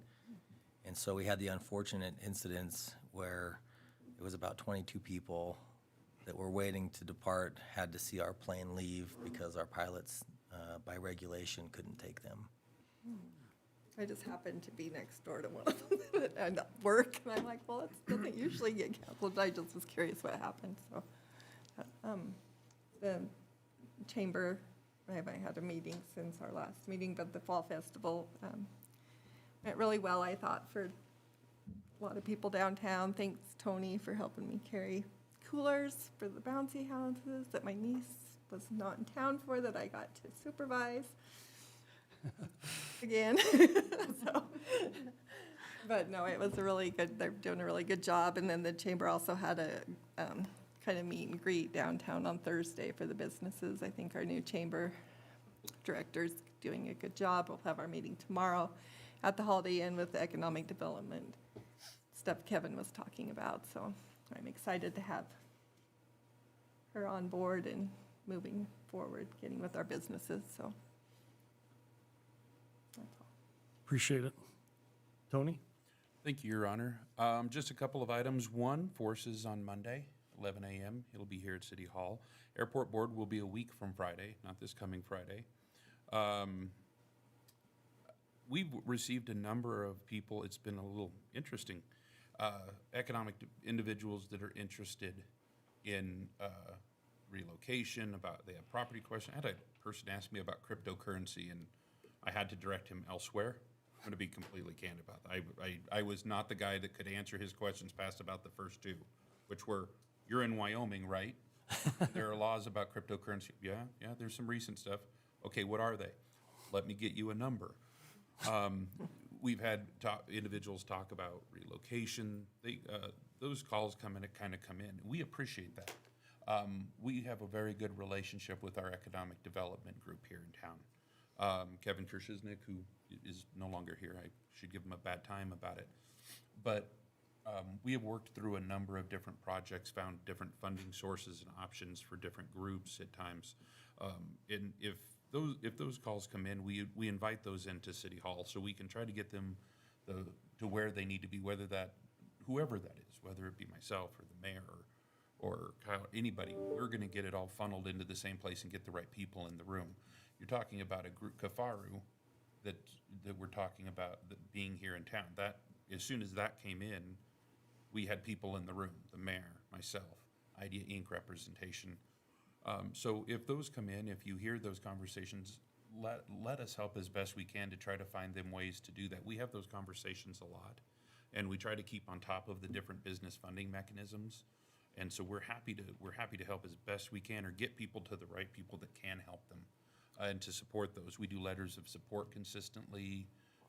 And so we had the unfortunate incidents where it was about 22 people that were waiting to depart, had to see our plane leave because our pilots, by regulation, couldn't take them. I just happened to be next door to one of them and at work, and I'm like, well, it doesn't usually get canceled. I just was curious what happened, so. The chamber, I haven't had a meeting since our last meeting, but the Fall Festival went really well, I thought, for a lot of people downtown. Thanks, Tony, for helping me carry coolers for the bouncy houses that my niece was not in town for, that I got to supervise again. So, but no, it was a really good, they're doing a really good job. And then the chamber also had a kind of meet and greet downtown on Thursday for the businesses. I think our new chamber director's doing a good job. We'll have our meeting tomorrow at the Holiday Inn with the economic development stuff Kevin was talking about. So I'm excited to have her on board and moving forward, getting with our businesses, so. That's all. Appreciate it. Tony? Thank you, Your Honor. Just a couple of items. One, Forces on Monday, 11 a.m. It'll be here at City Hall. Airport Board will be a week from Friday, not this coming Friday. We've received a number of people. It's been a little interesting. Economic individuals that are interested in relocation, they have property questions. I had a person ask me about cryptocurrency, and I had to direct him elsewhere. I'm going to be completely candid about that. I was not the guy that could answer his questions past about the first two, which were, you're in Wyoming, right? There are laws about cryptocurrency. Yeah, there's some recent stuff. Okay, what are they? Let me get you a number. We've had individuals talk about relocation. Those calls kind of come in. We appreciate that. We have a very good relationship with our economic development group here in town. Kevin Kershiznik, who is no longer here, I should give him a bad time about it. But we have worked through a number of different projects, found different funding sources and options for different groups at times. And if those calls come in, we invite those into City Hall so we can try to get them to where they need to be, whoever that is, whether it be myself or the mayor or Kyle, anybody. We're going to get it all funneled into the same place and get the right people in the room. You're talking about a group, Kafaru, that we're talking about that being here in town. That as soon as that came in, we had people in the room, the mayor, myself, Idea Inc. representation. So if those come in, if you hear those conversations, let us help as best we can to try to find them ways to do that. We have those conversations a lot, and we try to keep on top of the different business funding mechanisms. And so we're happy to help as best we can, or get people to the right people that can help them, and to support those. We do letters of support consistently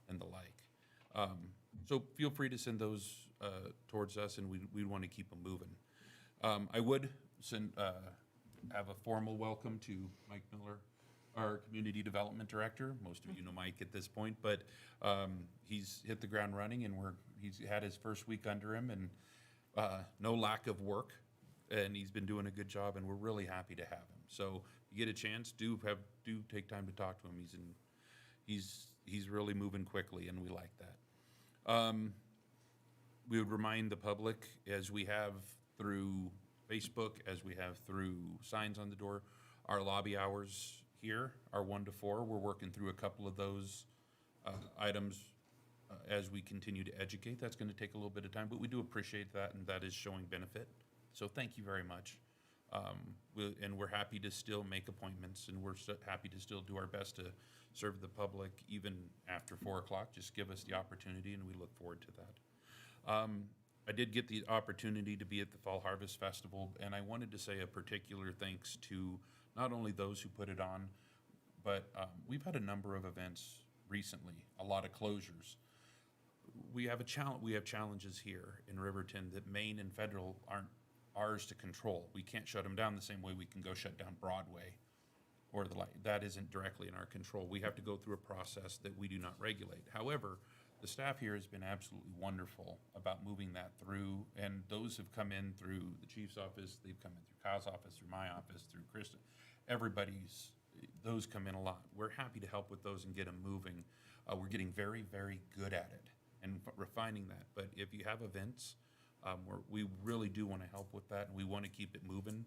and the like. So feel free to send those towards us, and we want to keep them moving. I would have a formal welcome to Mike Miller, our Community Development Director. Most of you know Mike at this point, but he's hit the ground running, and he's had his first week under him, and no lack of work, and he's been doing a good job, and we're really happy to have him. So if you get a chance, do take time to talk to him. He's really moving quickly, and we like that. We would remind the public, as we have through Facebook, as we have through signs on the door, Our lobby hours here are 1 to 4. We're working through a couple of those items as we continue to educate. That's going to take a little bit of time, but we do appreciate that, and that is showing benefit. So thank you very much. And we're happy to still make appointments, and we're happy to still do our best to serve the public even after 4 o'clock. Just give us the opportunity, and we look forward to that. I did get the opportunity to be at the Fall Harvest Festival, and I wanted to say a particular thanks to not only those who put it on, but we've had a number of events recently, a lot of closures. We have challenges here in Riverton that Maine and federal aren't ours to control. We can't shut them down the same way we can go shut down Broadway or the like. That isn't directly in our control. We have to go through a process that we do not regulate. However, the staff here has been absolutely wonderful about moving that through, and those have come in through the chief's office, they've come in through Kyle's office, through my office, through Kristen. Those come in a lot. We're happy to help with those and get them moving. We're getting very, very good at it and refining that. But if you have events, we really do want to help with that, and we want to keep it moving.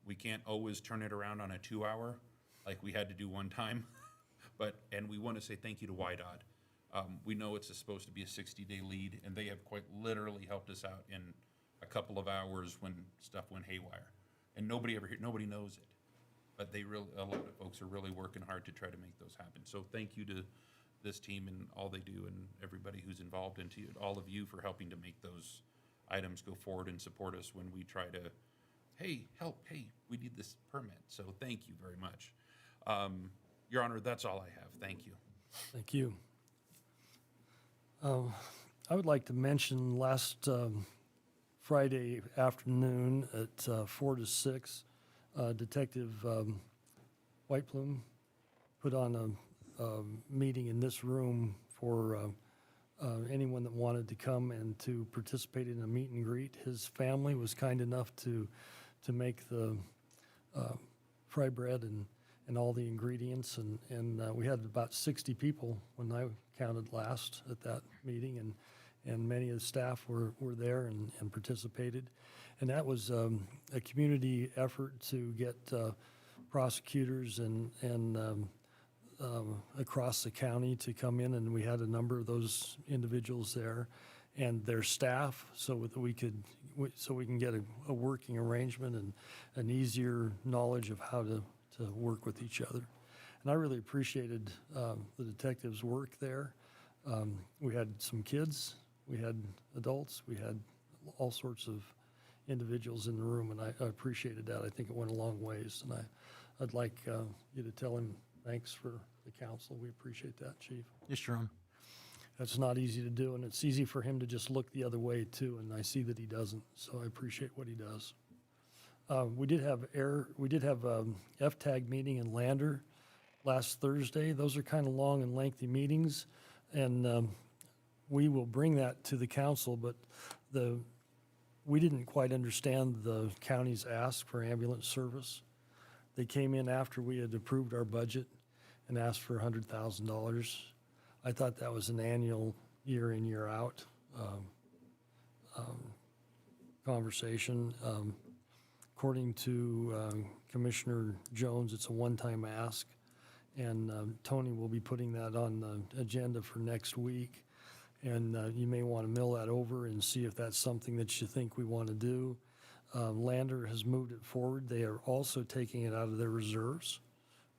We can't always turn it around on a 2-hour like we had to do one time, and we want to say thank you to YDOT. We know it's supposed to be a 60-day lead, and they have quite literally helped us out in a couple of hours when stuff went haywire. And nobody knows it, but a lot of folks are really working hard to try to make those happen. So thank you to this team and all they do, and everybody who's involved, and to all of you for helping to make those items go forward and support us when we try to, hey, we need this permit. So thank you very much. Your Honor, that's all I have. Thank you. Thank you. I would like to mention last Friday afternoon at 4 to 6, Detective Whiteplume put on a meeting in this room for anyone that wanted to come and to participate in a meet and greet. His family was kind enough to make the fry bread and all the ingredients, and we had about 60 people when I counted last at that meeting, and many of the staff were there and participated. And that was a community effort to get prosecutors and across the county to come in, and we had a number of those individuals there and their staff, so that we can get a working arrangement and an easier knowledge of how to work with each other. And I really appreciated the detectives' work there. We had some kids, we had adults, we had all sorts of individuals in the room, and I appreciated that. I think it went a long ways, and I'd like you to tell him thanks for the council. We appreciate that, Chief. Yes, Your Honor. That's not easy to do, and it's easy for him to just look the other way too, and I see that he doesn't, so I appreciate what he does. We did have FTAG meeting in Lander last Thursday. Those are kind of long and lengthy meetings, and we will bring that to the council, but we didn't quite understand the county's ask for ambulance service. They came in after we had approved our budget and asked for $100,000. I thought that was an annual, year in, year out conversation. According to Commissioner Jones, it's a one-time ask, and Tony will be putting that on the agenda for next week. And you may want to mill that over and see if that's something that you think we want to do. Lander has moved it forward. They are also taking it out of their reserves,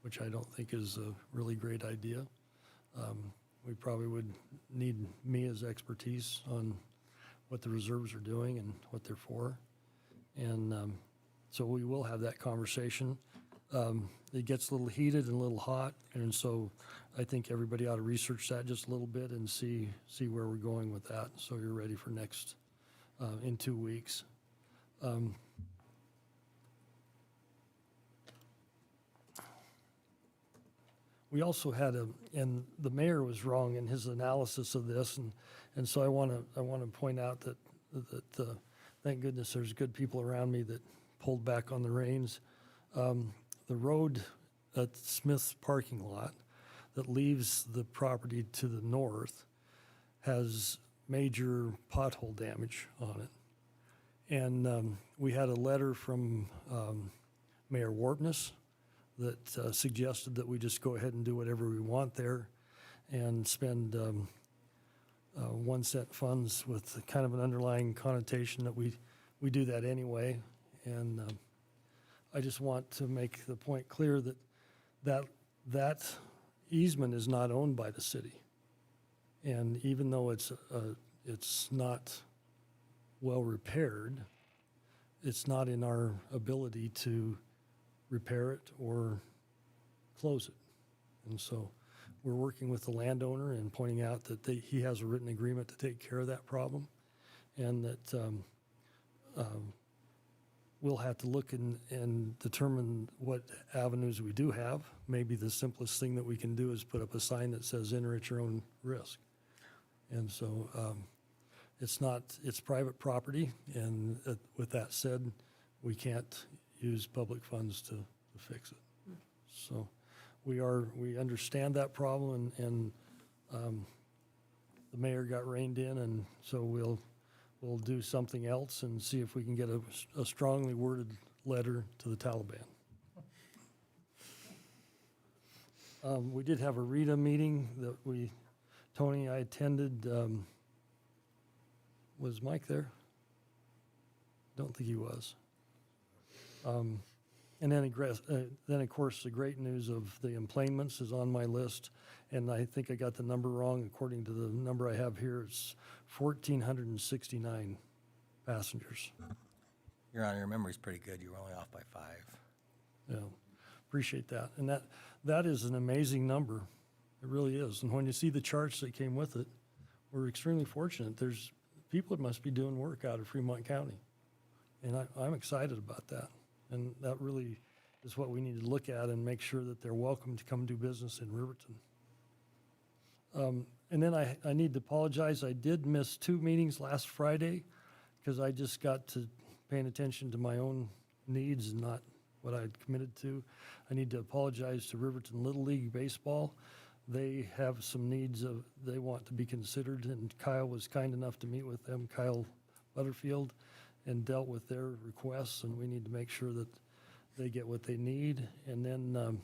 which I don't think is a really great idea. We probably would need Mia's expertise on what the reserves are doing and what they're for. And so we will have that conversation. It gets a little heated and a little hot, and so I think everybody ought to research that just a little bit and see where we're going with that, so you're ready for next, in 2 weeks. We also had and the mayor was wrong in his analysis of this, and so I want to point out that thank goodness there's good people around me that pulled back on the reins. The road at Smith's parking lot that leaves the property to the north has major pothole damage on it. And we had a letter from Mayor Wartness that suggested that we just go ahead and do whatever we want there and spend 1 cent funds with kind of an underlying connotation that we do that anyway. And I just want to make the point clear that easement is not owned by the city. And even though it's not well repaired, it's not in our ability to repair it or close it. And so we're working with the landowner and pointing out that he has a written agreement to take care of that problem, and that we'll have to look and determine what avenues we do have. Maybe the simplest thing that we can do is put up a sign that says enter at your own risk. And so it's private property, and with that said, we can't use public funds to fix it. So we understand that problem, and the mayor got reined in, and so we'll do something else and see if we can get a strongly worded letter to the Taliban. We did have a RETA meeting that Tony and I attended. Was Mike there? Don't think he was. And then, of course, the great news of the employments is on my list, and I think I got the number wrong. According to the number I have here, it's 1,469 passengers. Your Honor, your memory's pretty good. You were only off by 5. Yeah, appreciate that. And that is an amazing number. It really is. And when you see the charts that came with it, we're extremely fortunate. There's people that must be doing work out of Fremont County. And I'm excited about that. And that really is what we need to look at and make sure that they're welcome to come do business in Riverton. And then I need to apologize. I did miss 2 meetings last Friday because I just got to paying attention to my own needs and not what I'd committed to. I need to apologize to Riverton Little League Baseball. They have some needs they want to be considered, and Kyle was kind enough to meet with them, Kyle Butterfield, and dealt with their requests, and we need to make sure that they get what they need. And then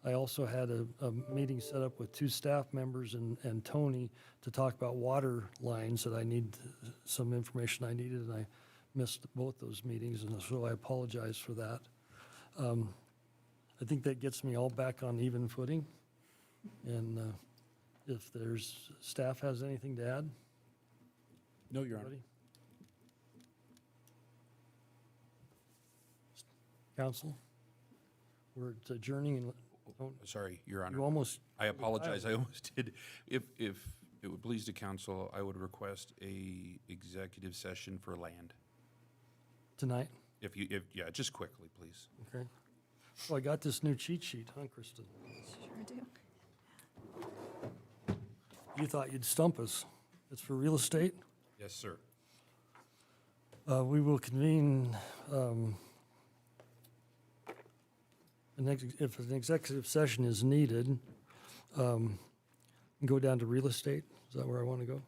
I also had a meeting set up with 2 staff members and Tony to talk about water lines that I need, some information I needed, and I missed both those meetings, and so I apologize for that. I think that gets me all back on even footing. And if staff has anything to add? No, Your Honor. Anybody? Council? We're adjourning and Sorry, Your Honor. you almost, I apologize, I almost did. If it would please the council, I would request a executive session for land. tonight, Yeah, just quickly, please. okay? Oh, I got this new cheat sheet, huh, Kristen? Sure do. You thought you'd stump us. It's for real estate. Yes, sir. We will convene, if an executive session is needed, go down to real estate. Is that where I want to go?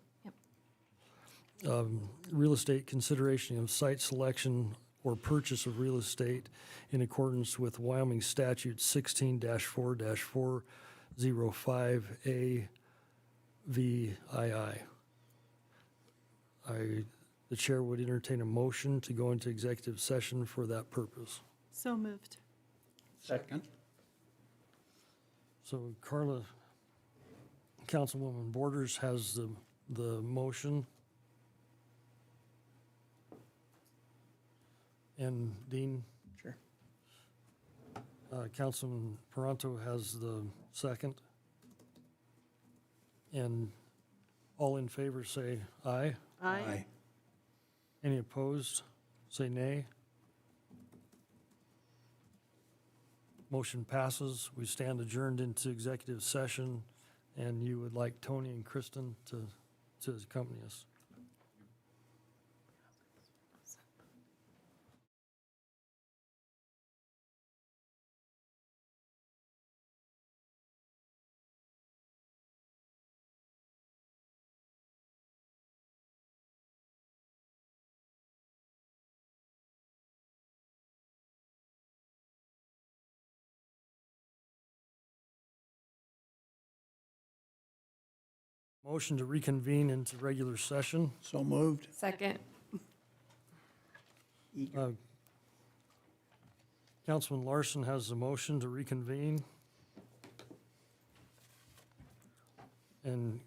Yep. Real estate consideration of site selection or purchase of real estate in accordance with Wyoming Statute 16-4-405A VII. The chair would entertain a motion to go into executive session for that purpose. So moved. Second. So Carla, Councilwoman Borders has the motion. And Dean? Sure. Councilman Paranto has the second. And all in favor say aye. Aye. Any opposed, say nay. Motion passes. We stand adjourned into executive session, and you would like Tony and Kristen to accompany us. Motion to reconvene into regular session. So moved. Second. Councilman Larson has the motion to reconvene. And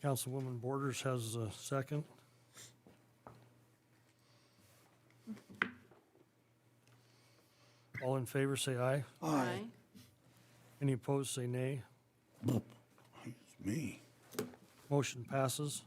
Councilwoman Borders has the second. All in favor, say aye. Aye. Any opposed, say nay. It's me. Motion passes.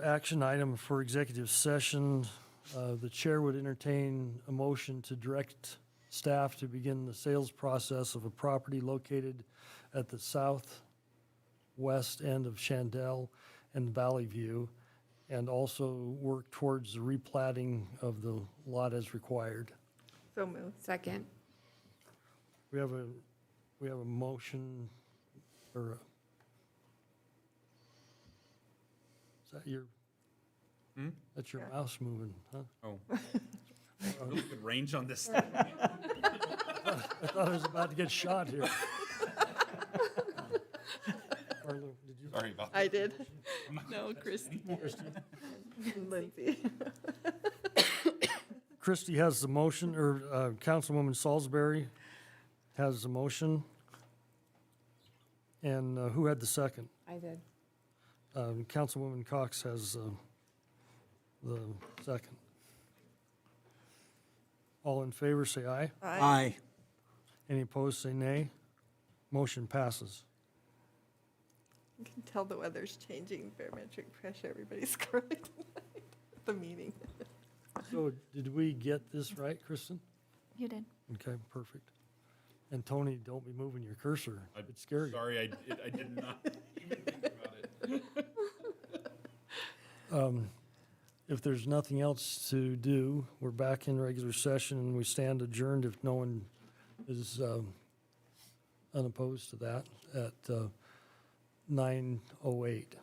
Action item for executive session, the chair would entertain a motion to direct staff to begin the sales process of a property located at the southwest end of Chandel and Valley View, and also work towards the replatting of the lot as required. So moved. Second. We have a motion, or is that your, that's your mouse moving, huh? Oh. Really good range on this. I thought I was about to get shot here. Arlo, did you? Sorry about that. I did. No, Christie. Lindsay. Christie has the motion, or Councilwoman Salisbury has the motion. And who had the second? I did. Councilwoman Cox has the second. All in favor, say aye. Aye. Any opposed, say nay. Motion passes. You can tell the weather's changing, barometric pressure, everybody's growing tonight at the meeting. So did we get this right, Kristen? You did. Okay, perfect. And Tony, don't be moving your cursor. It's scary. Sorry, I did not even think about it. If there's nothing else to do, we're back in regular session and we stand adjourned if no one is unopposed to that at 9:08.